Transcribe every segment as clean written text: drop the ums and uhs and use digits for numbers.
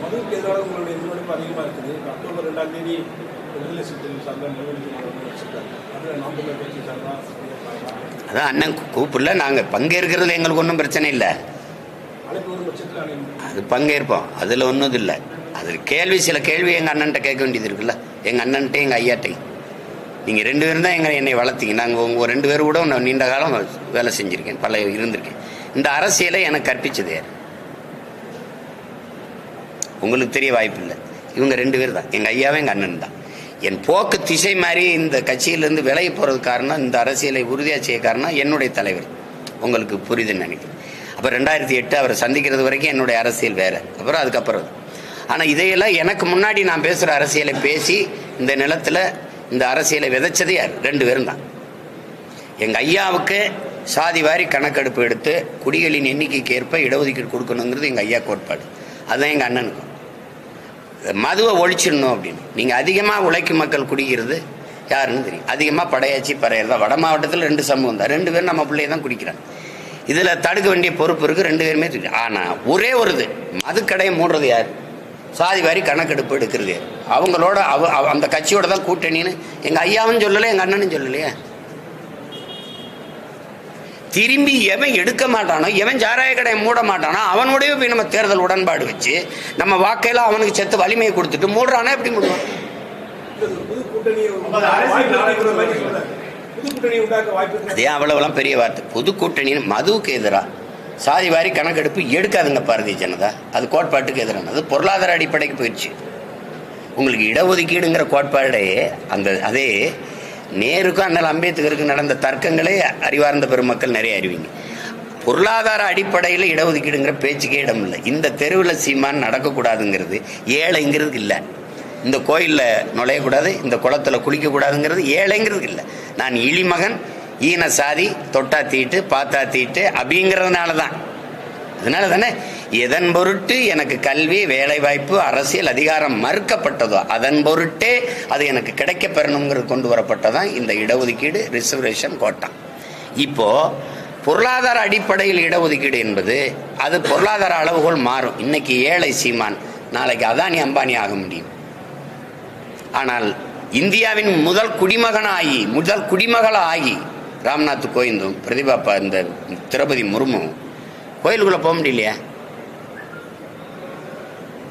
மதுவுக்கு எதிராக உங்களுடைய எதிர்ப்பு அதிகமாக இருக்குது. அக்டோபர் 2ஆம் தேதி விடுதலை சிறுத்தைகள் சார்ந்த அதில் நாற்பது கட்சி சார்பாக அதான் அண்ணன் கூப்பிடல, நாங்கள் பங்கேற்கிறது எங்களுக்கு ஒன்றும் பிரச்சனை இல்லை. அழைப்பு வரும் பட்சத்தில் அது பங்கேற்போம், அதில் ஒன்றும் இல்லை. அதில் கேள்வி சில கேள்வி எங்கள் அண்ணன்ட்ட கேட்க வேண்டியது இருக்குல்ல, எங்கள் அண்ணன்ட்டே எங்கள் ஐயாட்டையும். நீங்கள் 2 பேரும் தான் என்னை வளர்த்தீங்க. நாங்கள் உங்கள் 2 பேர் கூட நான் நீண்ட காலம் வேலை செஞ்சுருக்கேன், பல இருந்திருக்கேன். இந்த அரசியலை எனக்கு கற்பிச்சது யார்? உங்களுக்கு தெரிய வாய்ப்பு இல்லை. இவங்க 2 பேர் தான், எங்கள் ஐயாவே எங்கள் அண்ணன் தான். என் போக்கு திசை மாதிரி இந்த கட்சியிலேருந்து விலகி போகிறது காரணம், இந்த அரசியலை உறுதியாக செய்ய காரணம் என்னுடைய தலைவர். உங்களுக்கு புரியுதுன்னு நினைக்கிறேன். அப்போ 2008 அவரை சந்திக்கிறது வரைக்கும் என்னுடைய அரசியல் வேறு, அப்புறம் அதுக்கப்புறம். ஆனால் இதையெல்லாம் எனக்கு முன்னாடி நான் பேசுகிற அரசியலை பேசி இந்த நிலத்தில் இந்த அரசியலை விதைச்சது யார்? 2 பேரும் தான். எங்கள் ஐயாவுக்கு சாதி வாரி கணக்கெடுப்பு எடுத்து குடிகளின் எண்ணிக்கைக்கு ஏற்ப இடஒதுக்கீடு கொடுக்கணுங்கிறது எங்கள் ஐயா கோட்பாடு. அதுதான் எங்கள் அண்ணனுக்கும். மதுவை ஒழிச்சிடணும் அப்படின்னு. நீங்கள் அதிகமாக உழைக்கும் மக்கள் குடிக்கிறது யாருன்னு தெரியும். அதிகமாக படையாச்சி பறையர் தான். வட மாவட்டத்தில் 2 சமூகம் தான், 2 பேரும் நம்ம பிள்ளைய தான் குடிக்கிறாங்க. இதில் தடுக்க வேண்டிய பொறுப்பு இருக்குது, 2 பேருமே இருக்கு. ஆனால் ஒரே ஒரு இது, மதுக்கடையை மூடுறது யார்? சாதி வாரி கணக்கெடுப்பு எடுக்கிறது யார்? அவங்களோட அந்த கட்சியோட தான் கூட்டணின்னு எங்கள் ஐயாவும் சொல்லலை, எங்கள் அண்ணனும் சொல்லலையே. திரும்பி எவன் எடுக்க மாட்டானோ, எவன் சாராய கடையை மூட மாட்டானோ அவனோடய போய் நம்ம தேர்தல் உடன்பாடு வச்சு நம்ம வாக்கையெல்லாம் அவனுக்கு செத்து வலிமையை கொடுத்துட்டு மூடுறானா எப்படி மூடுவான்? அதே அவ்வளவுலாம் பெரிய வார்த்தை. புது கூட்டணி மதுவுக்கு எதிராக சாதி வாரி கணக்கெடுப்பு எடுக்காதுங்க பாரதிய ஜனதா. அது கோட்பாட்டுக்கு எதிரானது, பொருளாதார அடிப்படைக்கு போயிடுச்சு. உங்களுக்கு இடஒதுக்கீடுங்கிற கோட்பாடே அதே நேருக்கும் அண்ணல் அம்பேத்கருக்கு நடந்த தர்க்கங்களே அறிவார்ந்த பெருமக்கள் நிறைய அறிவிங்க. பொருளாதார அடிப்படையில் இடஒதுக்கீடுங்கிற பேச்சுக்கே இடம் இல்லை. இந்த தெருவில் சீமான் நடக்கக்கூடாதுங்கிறது, ஏழைங்கிறது இல்லை. இந்த கோயிலில் நுழையக்கூடாது, இந்த குளத்தில் குளிக்கக்கூடாதுங்கிறது ஏழைங்கிறது இல்லை. நான் இழிமகன், ஈன சாதி, தொட்டா தீட்டு பார்த்தா தீட்டு அப்படிங்கிறதுனால தான். அதனால தானே எதன் பொருட்டு எனக்கு கல்வி, வேலை வாய்ப்பு, அரசியல் அதிகாரம் மறுக்கப்பட்டதோ அதன் பொருட்டே அது எனக்கு கிடைக்க பெறணுங்கிறது கொண்டு வரப்பட்டதான் இந்த இடஒதுக்கீடு, ரிசர்வேஷன், கோட்டா. இப்போ பொருளாதார அடிப்படையில் இடஒதுக்கீடு என்பது அது பொருளாதார அளவுகோல் மாறும். இன்னைக்கு ஏழை சீமான் நாளைக்கு அதானி அம்பானி ஆக முடியும். ஆனால் இந்தியாவின் முதல் குடிமகளாகி ராம்நாத் கோவிந்தும் பிரதிபா இந்த திரௌபதி முர்மு கோயிலுக்குள்ள போக முடியலையா?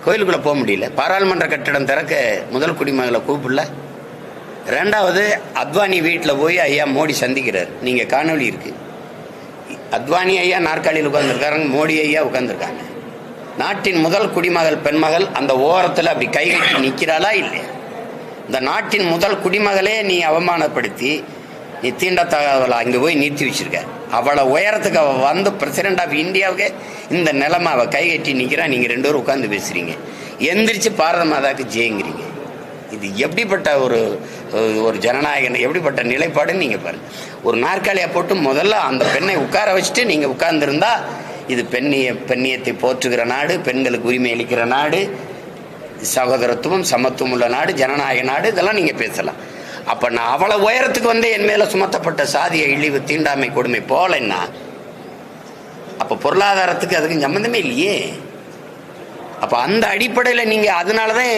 கோயிலுக்குள்ள போக முடியல. பாராளுமன்ற கட்டிடம் திறக்க முதல் குடிமகளை கூப்பிடல. 2வது அத்வானி வீட்டில் போய் ஐயா மோடி சந்திக்கிறார். நீங்க காணொலி இருக்கு. அத்வானி ஐயா நாற்காலியில் உட்கார்ந்துருக்காங்க, மோடி ஐயா உட்கார்ந்துருக்காங்க. நாட்டின் முதல் குடிமகள் பெண்மகள் அந்த ஓரத்தில் அப்படி கை கட்டி நிற்கிறாளா இல்லையா? இந்த நாட்டின் முதல் குடிமகளே நீ அவமானப்படுத்தி நீ தீண்டத்தகவலை அங்கே போய் நிறுத்தி வச்சிருக்க. அவளை உயரத்துக்கு அவள் வந்து பிரசிடென்ட் ஆஃப் இந்தியாவுக்கு இந்த நிலைமை அவள் கை கட்டி நிற்கிறா. நீங்கள் 2 பேரும் உட்காந்து பேசுறீங்க, எந்திரிச்சு பாரத மாதாவுக்கு ஜெயங்கிறீங்க. இது எப்படிப்பட்ட ஒரு ஜனநாயகன், எப்படிப்பட்ட நிலைப்பாடுன்னு நீங்கள் பாருங்க. ஒரு நாற்காலியை போட்டு முதல்ல அந்த பெண்ணை உட்கார வச்சுட்டு நீங்கள் உட்கார்ந்துருந்தா இது பெண்ணியத்தை போற்றுகிற நாடு, பெண்களுக்கு உரிமை அளிக்கிற நாடு, சகோதரத்துவம் சமத்துவம் உள்ள நாடு, ஜனநாயக நாடு, இதெல்லாம் நீங்கள் பேசலாம். அப்போ நான் அவளை உயரத்துக்கு வந்து என் மேலே சுமத்தப்பட்ட சாதிய இழிவு, தீண்டாமை, கொடுமை போலன்னா அப்போ பொருளாதாரத்துக்கு அதுக்கு சம்மந்தமே இல்லையே. அப்போ அந்த அடிப்படையில் நீங்கள், அதனால தான்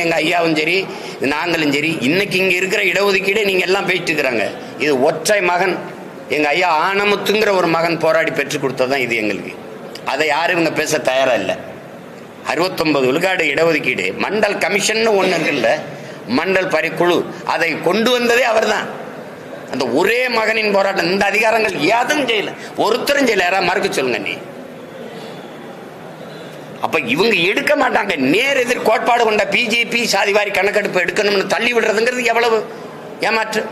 எங்கள் ஐயாவும் சரி நாங்களும் சரி இன்னைக்கு இங்கே இருக்கிற இடஒதுக்கீடே நீங்கள் எல்லாம் போயிட்டு இருக்கிறாங்க. இது ஒற்றை மகன், எங்கள் ஐயா ஆனமுத்துங்கிற ஒரு மகன் போராடி பெற்றுக் கொடுத்ததான் இது எங்களுக்கு. அதை யாரும் இவங்க பேச தயாராக இல்லை. 69 விழுக்காடு இடஒதுக்கீடு மண்டல் கமிஷன் ஒன்று இருக்குல்ல, மண்டல் பரிக்குழு, அதை கொண்டு வந்ததே அவர் தான். அந்த ஒரே மகனின் போராட்டம். இந்த அதிகாரங்கள் யாரும் செய்யல, ஒருத்தரும் செய்யல. யாராவது மறுக்க சொல்லுங்க நீ. அப்ப இவங்க எடுக்க மாட்டாங்க. நேர் எதிர் கோட்பாடு கொண்ட பிஜேபி சாதிவாரி கணக்கெடுப்பு எடுக்கணும்னு தள்ளி விடுறதுங்கிறது எவ்வளவு ஏமாற்று.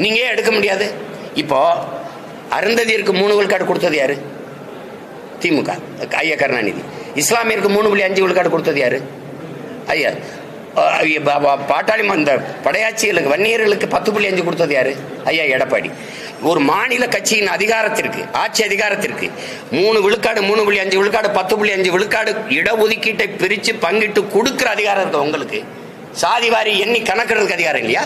நீங்க எடுக்க முடியாது. இப்போ அருந்ததியருக்கு 3 விழுக்காடு கொடுத்தது யாரு? திமுக, ஐயா கருணாநிதி. இஸ்லாமியருக்கு 3.5 விழுக்காடு கொடுத்தது யாரு? ஐயா பாட்டாளி இந்த படையாட்சிகளுக்கு வன்னியர்களுக்கு 10.5 கொடுத்தது யாரு? ஐயா எடப்பாடி. ஒரு மாநில கட்சியின் அதிகாரத்திற்கு, ஆட்சி அதிகாரத்திற்கு 3 விழுக்காடு, 3.5 விழுக்காடு, 10.5 விழுக்காடு இடஒதுக்கீட்டை பிரித்து பங்கிட்டு கொடுக்கிற அதிகாரம் இருக்கு உங்களுக்கு. சாதி வாரி எண்ணி கணக்கிறதுக்கு அதிகாரம் இல்லையா?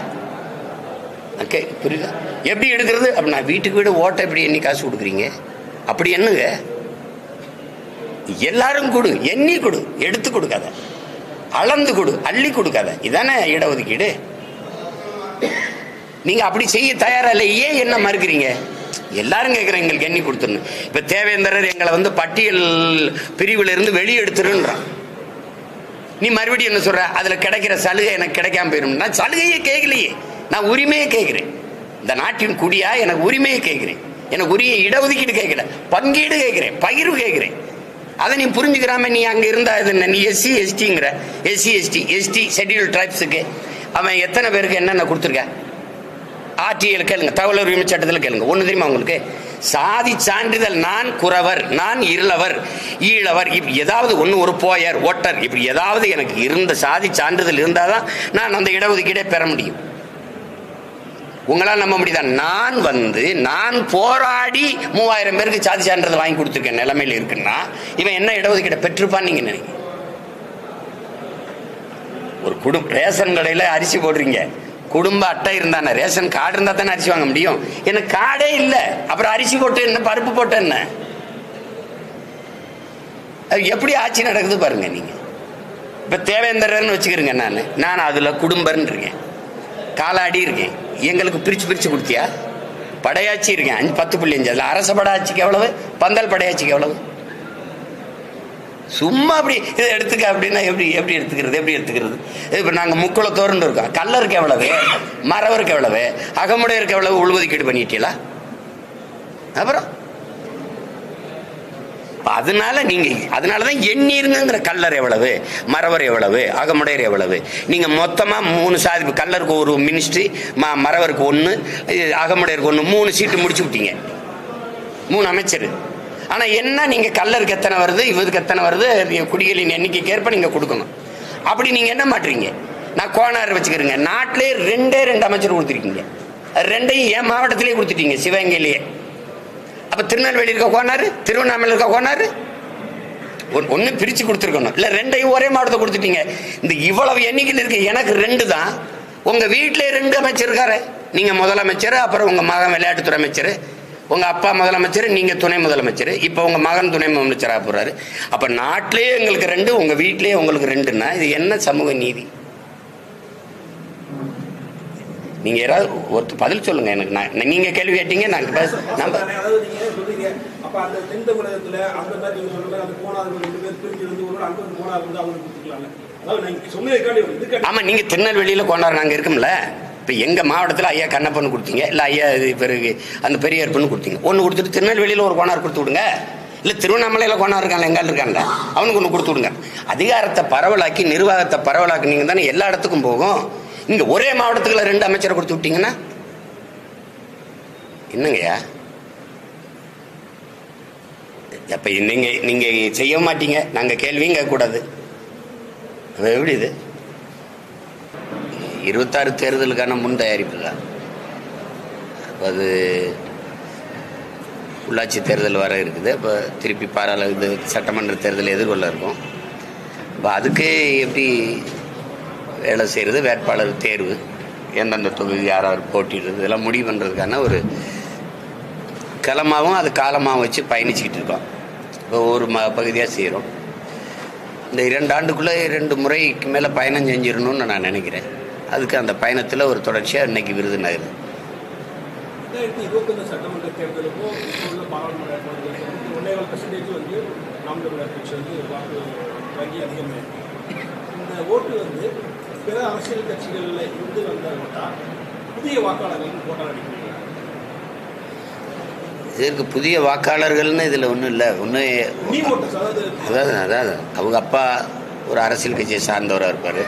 ஓகே, புரியுதா? எப்படி எடுக்கிறது அப்படின்னா வீட்டுக்கு வீடு ஓட்டை எப்படி எண்ணி காசு கொடுக்குறீங்க? அப்படி என்னங்க எல்லாரும் கொடு, எண்ணி கொடு, எடுத்து கொடுக்காத, அளந்து கொடு, அள்ளி கொடுக்காத. இதானே இடஒதுக்கீடு. நீங்க அப்படி செய்ய தயாரா இல்லை. ஏன் என்ன மறுக்கிறீங்க? எல்லாரும் கேட்குறேன் எங்களுக்கு எண்ணி கொடுத்துருன்னு. இப்ப தேவேந்திரர் எங்களை பட்டியல் பிரிவுல இருந்து வெளியே எடுத்துருன்றான். நீ மறுபடியும் என்ன சொல்ற? அதுல கிடைக்கிற சலுகை எனக்கு கிடைக்காம போயிடும். நான் சலுகையே கேட்கலையே, நான் உரிமையை கேட்கிறேன். இந்த நாட்டின் குடியா எனக்கு உரிமையை கேட்கிறேன். எனக்கு உரிய இடஒதுக்கீடு கேட்கல, பங்கீடு கேட்கிறேன், பகிர்வு கேட்கிறேன். அதை நீ புரிஞ்சுக்கிறாம நீ அங்க இருந்தா நீ எஸ்சி எஸ்டிங்கிற. எஸ்டி ஷெட்யூல்டு ட்ரைப்ஸுக்கு அவன் எத்தனை பேருக்கு என்னென்ன கொடுத்துருக்க? ஆர்டிஎல் கேளுங்க, தகவல் உரிமை சட்டத்தில் கேளுங்க. ஒன்று தெரியுமா உங்களுக்கு? சாதி சான்றிதழ் நான் குறவர், நான் இருளவர், ஈழவர், இப்படி ஏதாவது ஒன்று, ஒரு போயர், ஒட்டர், இப்படி ஏதாவது எனக்கு இருந்த சாதி சான்றிதழ் இருந்தாதான் நான் அந்த இடஒதுக்கீடே பெற முடியும். உங்களால் நம்ப முடியுதா? நான் போராடி 3000 பேருக்கு சாதி சான்றிதழ் வாங்கி கொடுத்துருக்கேன் நிலைமையில் இருக்குன்னா இவன் என்ன இடஒதுக்கீடை பெற்றிருப்பான்னு நீங்க நினைக்கிறீங்க? ஒரு குடும்ப ரேஷன் கடையில் அரிசி போடுறீங்க, குடும்ப அட்டை இருந்தானே, ரேஷன் கார்டு இருந்தா தானே அரிசி வாங்க முடியும். எனக்கு கார்டே இல்லை, அப்புறம் அரிசி போட்டு என்ன, பருப்பு போட்டு என்ன? எப்படி ஆட்சி நடக்குது பாருங்க. நீங்க இப்ப தேவேந்திரன்னு வச்சுக்கிறீங்க, நான் அதுல குடும்பர்னு இருக்கேன், காலாடி இருக்கேன். எங்களுக்கு பிரிச்சு கொடுத்தியா? படையாட்சி இருக்கேன் 10.5. அதுல அரச படையாட்சிக்கு எவ்வளவு, பந்தல் படையாட்சிக்கு எவ்வளவு? சும்மா அப்படி இதை எடுத்துக்க அப்படின்னா எப்படி எடுத்துக்கிறது? இப்ப நாங்க முக்குளத்தோர்னு இருக்கோம். கல்லருக்கு எவ்வளவு, மறவருக்கு எவ்வளவு, அகமுடையருக்கு எவ்வளவு உள்ஒதுக்கீடு பண்ணிட்டீங்களா? அப்புறம் அதனாலதான் எண்ணீருங்கிற. கல்லர் எவ்வளவு, மறவர் எவ்வளவு, அகமுடையர் எவ்வளவு? நீங்க மொத்தமா 3 சாதி, கல்லருக்கு ஒரு மினிஸ்ட்ரி, மறவருக்கு 1, அகமுடையருக்கு 1, 3 சீட்டு முடிச்சு விட்டீங்க, 3 அமைச்சர். ஆனா என்ன, நீங்க கல்லருக்கு எத்தனை வருது, இவருக்கு எத்தனை வருது, குடிகளின் எண்ணிக்கைக்கு ஏற்ப நீங்க கொடுக்கணும். அப்படி நீங்க என்ன மாட்டுறீங்க? நான் கோனார் வச்சுக்கிறேங்க, நாட்டிலே 2 அமைச்சர் கொடுத்துருக்கீங்க. 2ஐயும் என் மாவட்டத்திலேயே கொடுத்துட்டீங்க, சிவகங்கையிலேயே. அப்ப திருநெல்வேலி இருக்க கோனாரு, திருவண்ணாமலை இருக்க கோனாரு, ஒன்னு பிரிச்சு கொடுத்துருக்கணும். இல்ல 2ஐயும் ஒரே மாவட்டத்தை கொடுத்துட்டீங்க. இந்த இவ்வளவு எண்ணிக்கையில் இருக்கு. எனக்கு 2 தான். உங்க வீட்டிலே 2 அமைச்சர் இருக்காரு. நீங்க முதலமைச்சர், அப்புறம் உங்க மகன் விளையாட்டுத்துறை அமைச்சர், உங்க அப்பா முதலமைச்சர், நீங்க துணை முதலமைச்சர், இப்ப உங்க மகன் துணை முதலமைச்சராக போறாரு. அப்ப நாட்டிலேயே எங்களுக்கு 2, உங்க வீட்டிலேயே உங்களுக்கு 2ன்னா இது என்ன சமூக நீதி? நீங்க யாராவது ஒரு பதில் சொல்லுங்க எனக்கு. நீங்க கேள்வி கேட்டீங்க, ஆமா, நீங்க திருநெல்வேலியில கோனார் நாங்க இருக்கும்ல. இப்ப எங்க மாவட்டத்தில் ஐயா கண்ணப்பன்னு கொடுத்தீங்க, இல்ல ஐயா பிறகு அந்த பெரியார்பன்னு கொடுத்தீங்க. ஒன்னு கொடுத்துட்டு திருநெல்வேலியில ஒரு கோனார் கொடுத்து விடுங்க. இல்ல திருவண்ணாமலையில கோனார் இருக்காங்க, எங்கால இருக்காங்க, அவனுக்கு ஒண்ணு கொடுத்து விடுங்க. அதிகாரத்தை பரவலாக்கி, நிர்வாகத்தை பரவலாக்கி நீங்க தானே எல்லா இடத்துக்கும் போகும். இங்க ஒரே மாவட்டத்துக்குள்ள 2 அமைச்சரை கொடுத்து விட்டீங்கன்னா என்னங்கய்யா? அப்ப நீங்க செய்ய மாட்டீங்க, நாங்க கேள்வியும் கேட்க கூடாது. எப்படி இது? 26 தேர்தலுக்கான முன் தயாரிப்பு தான் அது. உள்ளாட்சி தேர்தல் வர இருக்குது. இப்போ திருப்பி இது சட்டமன்ற தேர்தல் எதிர்கொள்ள இருக்கும். இப்போ அதுக்கு எப்படி வேலை செய்கிறது, வேட்பாளர் தேர்வு, எந்தெந்த தொகுதி யாராவது போட்டிடுறது, இதெல்லாம் முடிவு பண்ணுறதுக்கான ஒரு களமாகவும் அது காலமாகவும் வச்சு பயணிச்சுக்கிட்டு இருக்கோம். இப்போ ஒரு பகுதியாக செய்கிறோம். இந்த 2 ஆண்டுக்குள்ளே 2 முறைக்கு மேலே பயணம் செஞ்சிடணும்னு நான் நினைக்கிறேன். அதுக்கு அந்த பயணத்தில் ஒரு தொடர்ச்சியாக இன்னைக்கு விருதுநகர். 2021 சட்டமன்ற தேர்தலுக்கும் உள்ள பாராளுமன்ற தேர்தலுக்கும் 1.5% வந்து நாம் தமிழர் கட்சி வந்து வாக்கு வங்கி அதிகமாக இந்த ஓட்டு பிற அரசியல் கட்சிகளில் இருந்து வந்த ஓட்டா புதிய வாக்காளர்கள் போட்டால் அடிக்கிறீங்க. இதற்கு புதிய வாக்காளர்கள்னு இதில் ஒன்றும் இல்லை. அதாவது அவங்க அப்பா ஒரு அரசியல் கட்சியை சார்ந்தவராக இருப்பார்,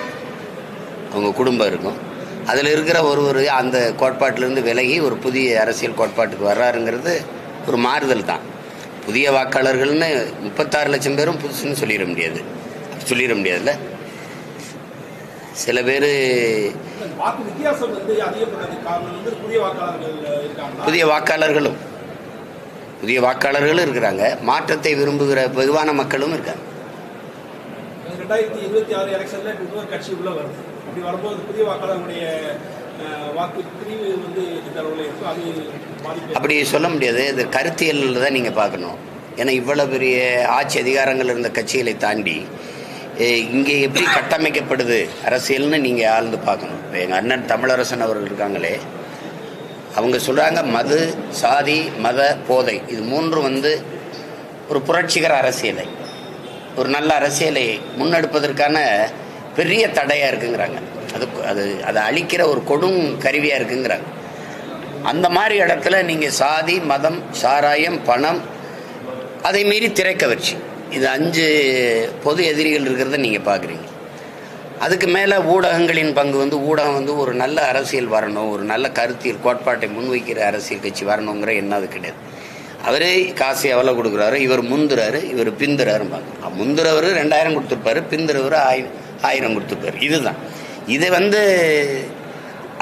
அவங்க குடும்பம் இருக்கும். அதில் இருக்கிற ஒருவர் அந்த கோட்பாட்டிலேருந்து விலகி ஒரு புதிய அரசியல் கோட்பாட்டுக்கு வர்றாருங்கிறது ஒரு மாறுதல் தான். புதிய வாக்காளர்கள்னு 36 லட்சம் பேரும் புதுசுன்னு சொல்லிட முடியாதுல்ல. சில பேர் புதிய வாக்காளர்களும் இருக்கிறாங்க, மாற்றத்தை விரும்புகிற வெகுவான மக்களும் இருக்காங்க. 2026 எலெக்ஷன்ல கட்சி உள்ள வருது. அப்படி வரும்போது புதிய வாக்காளர்களுடைய வாக்கு பிரிவு வந்து இந்த அளவில் இருக்கும். அது அப்படி சொல்ல முடியாது. இது கருத்தியல் தான் நீங்கள் பார்க்கணும். ஏன்னா இவ்வளோ பெரிய ஆட்சி அதிகாரங்கள் இருந்த கட்சிகளை தாண்டி இங்கே எப்படி கட்டமைக்கப்படுது அரசியல்னு நீங்கள் ஆழ்ந்து பார்க்கணும். இப்போ எங்கள் அண்ணன் தமிழரசன் அவர்கள் இருக்காங்களே, அவங்க சொல்கிறாங்க மது, சாதி, மத, போதை இது மூன்றும் ஒரு புரட்சிகர அரசியலை, ஒரு நல்ல அரசியலை முன்னெடுப்பதற்கான பெரிய தடையாக இருக்குங்கிறாங்க. அதை அழிக்கிற ஒரு கொடும் கருவியாக இருக்குங்கிறாங்க. அந்த மாதிரி இடத்துல நீங்கள் சாதி, மதம், சாராயம், பணம், அதை மீறி திரைக்கவர்ச்சி, இது 5 பொது எதிரிகள் இருக்கிறத நீங்கள் பார்க்குறீங்க. அதுக்கு மேலே ஊடகங்களின் பங்கு ஊடகம் ஒரு நல்ல அரசியல் வரணும், ஒரு நல்ல கருத்தியல் கோட்பாட்டை முன்வைக்கிற அரசியல் கட்சி வரணுங்கிற எண்ணம் அது கிடையாது. அவர் காசு எவ்வளோ கொடுக்குறாரு, இவர் முந்துறாரு, இவர் பிந்துறாரும்பாங்க. முந்துறவர் 2000 கொடுத்துருப்பாரு, பிந்துறவர் 1000 கொடுத்துருப்பாரு. இதுதான் இதை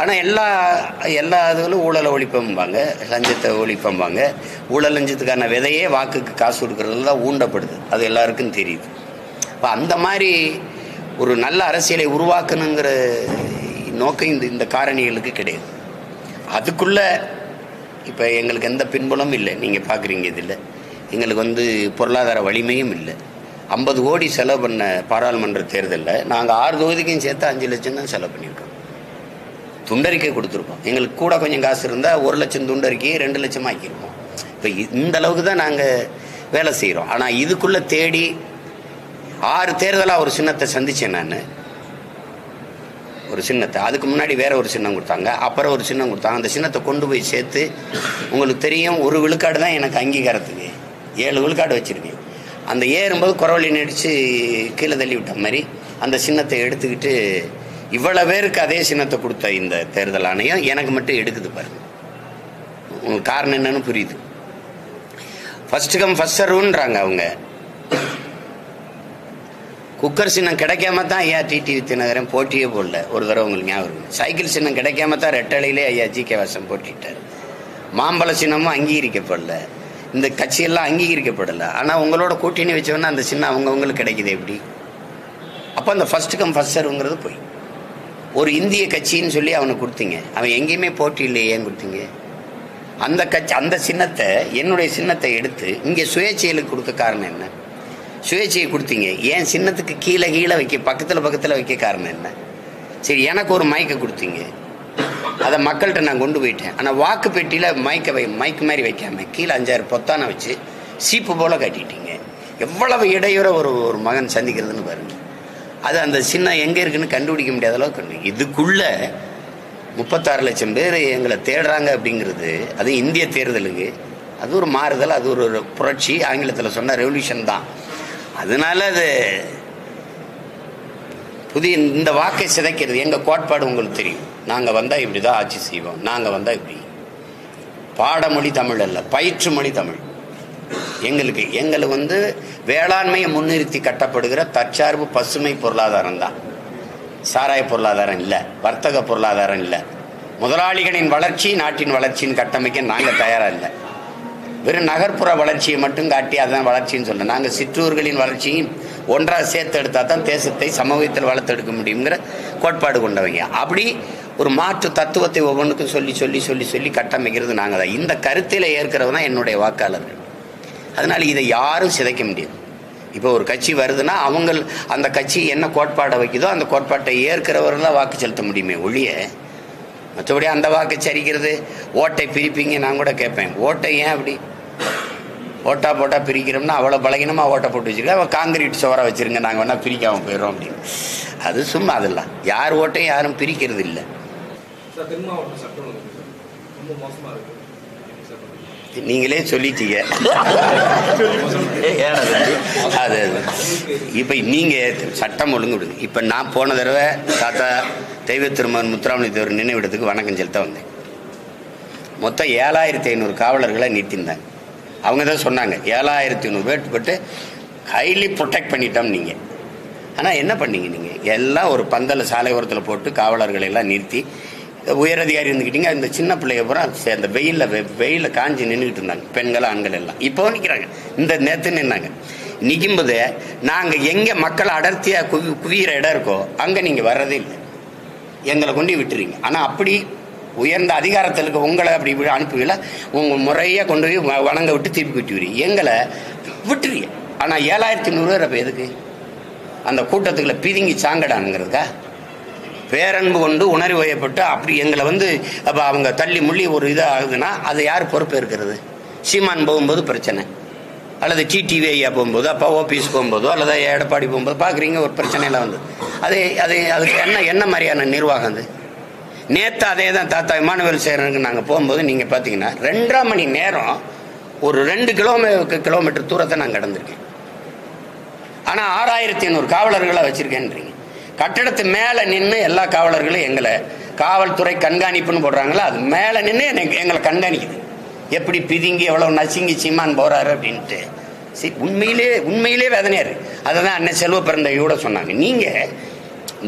ஆனால் எல்லா இதுகளும் ஊழலை ஒழிப்பம்பாங்க, லஞ்சத்தை ஒழிப்பம்பாங்க. ஊழல் லஞ்சத்துக்கான விதையே வாக்குக்கு காசு கொடுக்கறதுல தான் ஊண்டப்படுது, அது எல்லாருக்கும் தெரியுது. இப்போ அந்த மாதிரி ஒரு நல்ல அரசியலை உருவாக்கணுங்கிற நோக்கம் இந்த காரணிகளுக்கு கிடையாது. அதுக்குள்ளே இப்போ எங்களுக்கு எந்த பின்புலமும் இல்லை. நீங்கள் பார்க்குறீங்க, இதில் எங்களுக்கு பொருளாதார வலிமையும் இல்லை. 50 கோடி செலவு பண்ண பாராளுமன்ற தேர்தலில் நாங்கள் 6 தொகுதிக்கும் சேர்த்து 5 லட்சம் தான் செலவு பண்ணியிருக்கோம். துண்டறிக்கை கொடுத்துருக்கோம். எங்களுக்கு கூட கொஞ்சம் காசு இருந்தால் 1 லட்சம் துண்டறிக்கையை 2 லட்சம் ஆக்கியிருக்கோம். இப்போ இந்த அளவுக்கு தான் நாங்கள் வேலை செய்கிறோம். ஆனால் இதுக்குள்ளே தேடி 6 தேர்தலாக ஒரு சின்னத்தை சந்தித்தேன் நான். ஒரு சின்னத்தை அதுக்கு முன்னாடி வேற ஒரு சின்னம் கொடுத்தாங்க, அப்புறம் ஒரு சின்னம் கொடுத்தாங்க. அந்த சின்னத்தை கொண்டு போய் சேர்த்து உங்களுக்கு தெரியும் 1 விழுக்காடு தான் எனக்கு அங்கீகாரத்துக்கு, 7 விழுக்காடு வச்சுருக்கேன். அந்த ஏறும்போது குறவழி நடித்து கீழே தள்ளி விட்ட மாதிரி அந்த சின்னத்தை எடுத்துக்கிட்டு இவ்வளோ பேருக்கு அதே சின்னத்தை கொடுத்த இந்த தேர்தல் ஆணையம் எனக்கு மட்டும் எடுக்குது பாருங்க. உங்களுக்கு காரணம் என்னன்னு புரியுது. ஃபர்ஸ்ட் கம் ஃபர்ஸ்ட் சர்வ்ன்றாங்க அவங்க. குக்கர் சின்னம் கிடைக்காம தான் ஐயா டிடிவி தினகரன் போட்டியே போடல. ஒரு தடவை உங்களுக்கு ஞாபகம் இருக்கு. சைக்கிள் சின்னம் கிடைக்காம தான் ரெட்டலையிலே ஐயா ஜி.கே. வாசன் போட்டிட்டார். மாம்பழ சின்னமும் அங்கீகரிக்கப்படல, இந்த கட்சியெல்லாம் அங்கீகரிக்கப்படலை. ஆனால் உங்களோட கூட்டணி வச்சவொன்னா அந்த சின்னம் அவங்கவுங்களுக்கு கிடைக்குது எப்படி? அப்போ அந்த ஃபர்ஸ்ட் கம் ஃபர்ஸ்ட் சர்வ்ங்கிறது போய் ஒரு இந்திய கட்சின்னு சொல்லி அவனுக்கு கொடுத்தீங்க. அவன் எங்கேயுமே போட்டி இல்லை, ஏன் கொடுத்தீங்க? அந்த கட்சி அந்த சின்னத்தை, என்னுடைய சின்னத்தை எடுத்து இங்கே சுயேட்சைகளுக்கு கொடுக்க காரணம் என்ன? சுயேட்சையை கொடுத்தீங்க, ஏன் சின்னத்துக்கு கீழே வைக்க பக்கத்தில் வைக்க காரணம் என்ன? சரி, எனக்கு ஒரு மைக்கை கொடுத்தீங்க, அதை மக்கள்கிட்ட நான் கொண்டு போயிட்டேன். ஆனால் வாக்கு பெட்டியில் மைக்கு மாதிரி வைக்காம கீழே 5-6 பொத்தானை வச்சு சீப்பு போல் கட்டிட்டீங்க. எவ்வளவு இடையூற ஒரு மகன் சந்திக்கிறதுன்னு பாருங்க. அது அந்த சின்னம் எங்கே இருக்குன்னு கண்டுபிடிக்க முடியாத அளவுக்கு. இதுக்குள்ள 36 லட்சம் பேர் எங்களை தேடுறாங்க அப்படிங்கிறது, அது இந்திய தேர்தலுக்கு அது ஒரு மாறுதல், அது ஒரு புரட்சி. ஆங்கிலத்தில் சொன்ன ரெவல்யூஷன் தான். அதனால அது புதிய இந்த வாக்கை சிதைக்கிறது. எங்கள் கோட்பாடு உங்களுக்கு தெரியும். நாங்கள் வந்தால் இப்படி தான் ஆட்சி செய்வோம், நாங்கள் வந்தால் இப்படி. பாடமொழி தமிழ் அல்ல, பயிற்று மொழி தமிழ். எங்களுக்கு வேளாண்மையை முன்னிறுத்தி கட்டப்படுகிற தற்சார்பு பசுமை பொருளாதாரம் தான். சாராய பொருளாதாரம் இல்லை, வர்த்தக பொருளாதாரம் இல்லை. முதலாளிகளின் வளர்ச்சி நாட்டின் வளர்ச்சின்னு கட்டமைக்க நாங்கள் தயாராக இல்லை. வெறும் நகர்ப்புற வளர்ச்சியை மட்டும் காட்டி அதுதான் வளர்ச்சின்னு சொல்ல. நாங்கள் சிற்றூர்களின் வளர்ச்சியும் ஒன்றாக சேர்த்து எடுத்தால் தான் தேசத்தை சமூகத்தில் வளர்த்தெடுக்க முடியுங்கிற கோட்பாடு கொண்டவங்க. அப்படி ஒரு மாற்று தத்துவத்தை ஒவ்வொன்றுக்கும் சொல்லி கட்டமைக்கிறது நாங்கள் தான். இந்த கருத்தில் ஏற்கிறவங்க தான் என்னுடைய வாக்காளர்கள். அதனால் இதை யாரும் சிதைக்க முடியாது. இப்போ ஒரு கட்சி வருதுன்னா அந்த கட்சி என்ன கோட்பாடை வைக்குதோ அந்த கோட்பாட்டை ஏற்கிறவர்கள் தான் வாக்கு செலுத்த முடியுமே ஒழிய, மற்றபடி அந்த வாக்கை சரிக்கிறது ஓட்டை பிரிப்பீங்க. நான் கூட கேட்பேன், ஓட்டை ஏன் அப்படி ஓட்டா போட்டா பிரிக்கிறோம்னா அவ்வளோ பலகீனமாக ஓட்டை போட்டு வச்சுருக்கேன், அவன் காங்கிரீட் சுவரை வச்சுருங்க, நாங்கள் வேணால் பிரிக்காமல் போயிடுறோம் அப்படின்னு. அது சும்மா, அதெல்லாம் யார் ஓட்டையும் யாரும் பிரிக்கிறது இல்லை. நீங்களே சொல்லிட்டீங்க. அது இப்போ நீங்கள் சட்டம் ஒழுங்கு விடுங்க. இப்போ நான் போன தடவை தாத்தா தெய்வ திருமகன் முத்துராமலிங்க தேவர் நினைவிடத்துக்கு வணக்கம் செலுத்த வந்தேன். மொத்தம் 7500 காவலர்களை நிறுத்தியிருந்தாங்க. அவங்க தான் சொன்னாங்க 7500 பேர் பட்டு ஹைலி ப்ரொடெக்ட் பண்ணிட்டோம் நீங்கள். ஆனால் என்ன பண்ணீங்க நீங்கள்? எல்லாம் ஒரு பந்தல சாலை ஓரத்தில் போட்டு காவலர்களை எல்லாம் நிறுத்தி உயரதிகாரி இருந்துக்கிட்டீங்க. அந்த சின்ன பிள்ளைய பூரா அந்த வெயிலில் காஞ்சி நின்றுக்கிட்டு இருந்தாங்க, பெண்கள் ஆண்கள் எல்லாம். இப்போ நிற்கிறாங்க, இந்த நேரத்து நின்னாங்க. நிற்கும்போது நாங்கள் எங்கே மக்கள் அடர்த்தியாக குவிகிற இடம் இருக்கோ அங்கே நீங்கள் வர்றதே இல்லை, எங்களை கொண்டு விட்டுறீங்க. ஆனால் அப்படி உயர்ந்த அதிகாரத்தில் இருக்க உங்களை அப்படி இப்படி அனுப்புவீங்களா, உங்கள் முறையாக கொண்டு போய் வணங்க விட்டு திருப்பி விட்டுவீங்க, எங்களை விட்டுருவீங்க. ஆனால் 7500 பேர் அப்போ எதுக்கு? அந்த கூட்டத்துக்குள்ள பிதுங்கி சாங்கடானுங்கிறதுக்கா? பேரன்பு கொண்டு உணர்வு வயப்பட்டு அப்படி எங்களை அப்போ அவங்க தள்ளி முள்ளி ஒரு இதாக ஆகுதுன்னா அது யார் பொறுப்பு இருக்கிறது? சீமான் போகும்போது பிரச்சனை, அல்லது டிடிவி ஐயா போகும்போது, அப்போ ஓபிஎஸ் போகும்போதோ, அல்லது எடப்பாடி போகும்போது பார்க்குறீங்க ஒரு பிரச்சனையெல்லாம் அதுக்கு என்ன மாதிரியான நிர்வாகம் அது? நேற்று அதே தான் தாத்தா இமானுவேல் சேரனுக்கு நாங்கள் போகும்போது நீங்கள் பார்த்தீங்கன்னா 2.5 மணி நேரம் ஒரு 2 கிலோமீட்டர் தூரத்தை நான் கடந்திருக்கேன். ஆனால் 6500 காவலர்களை வச்சுருக்கேன்றீங்க. கட்டடத்து மேலே நின்று எல்லா காவலர்களும் எங்களை காவல்துறை கண்காணிப்புன்னு போடுறாங்களா, அது மேலே நின்று எங்களை கண்காணிக்குது. எப்படி பிதுங்கி எவ்வளோ நசுங்கி சீமான் போகிறாரு அப்படின்ட்டு உண்மையிலே வேதனையாக இருக்குது. அதை தான் அண்ணன் செல்வ பிறந்தையோட சொன்னாங்க.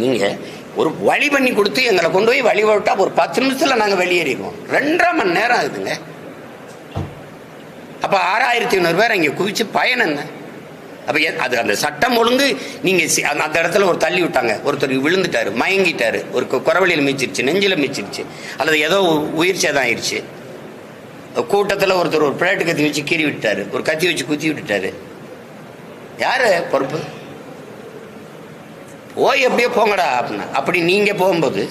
நீங்கள் ஒரு வழி பண்ணி கொடுத்து எங்களை கொண்டு போய் வழி விட்டா ஒரு 10 நிமிஷத்தில் நாங்கள் வெளியேறிடுவோம். 2.5 மணி நேரம் ஆகுதுங்க. அப்போ 6500 பேர் இங்கே குவிச்சு பயன் என்ன? அப்போ அது அந்த சட்டம் ஒழுங்கு நீங்கள் அந்த இடத்துல ஒரு தள்ளி விட்டாங்க, ஒருத்தர் விழுந்துட்டாரு, மயங்கிட்டாரு, ஒரு குறவழியில் மிச்சிருச்சு, நெஞ்சில் மிச்சிருச்சு, அல்லது ஏதோ உயிர் சேதம் ஆயிடுச்சு. கூட்டத்தில் ஒருத்தர் ஒரு பிளேட்டு கத்தி வச்சு கீறி விட்டாரு, ஒரு கத்தி வச்சு குத்தி விட்டுட்டாரு. யாரு பொறுப்பு? போய் எப்படியோ போங்கடா அப்படின்னா. அப்படி நீங்கள் போகும்போது,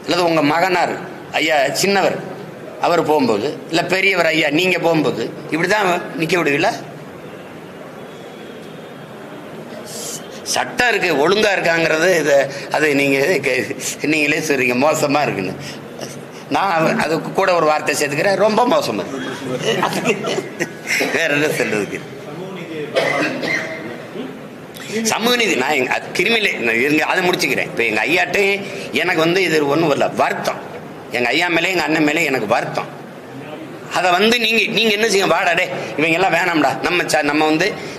அல்லது உங்கள் மகனார் ஐயா சின்னவர் அவர் போகும்போது, இல்லை பெரியவர் ஐயா நீங்கள் போகும்போது இப்படி தான் நிற்க விடுவீங்களா? சட்டம் இருக்கு, ஒழுங்கா இருக்காங்கிறது அது நீங்களே சொல்றீங்க மோசமா இருக்குன்னு. நான் அதுக்கு கூட ஒரு வார்த்தை சேர்த்துக்கிறேன், ரொம்ப மோசமா வேற என்ன சொல்றதுக்கு? சமூக நீதி நான் கிருமியில இருங்க, அதை முடிச்சுக்கிறேன். இப்போ எங்கள் ஐயாட்டே எனக்கு இது ஒன்றும் வரல, வருத்தம். எங்கள் ஐயா மேலே எங்கள் அண்ணன் மேலே எனக்கு வருத்தம். அதை நீங்கள் என்ன செய்ய, வாடாடே இவங்க எல்லாம் வேணாம்டா, நம்ம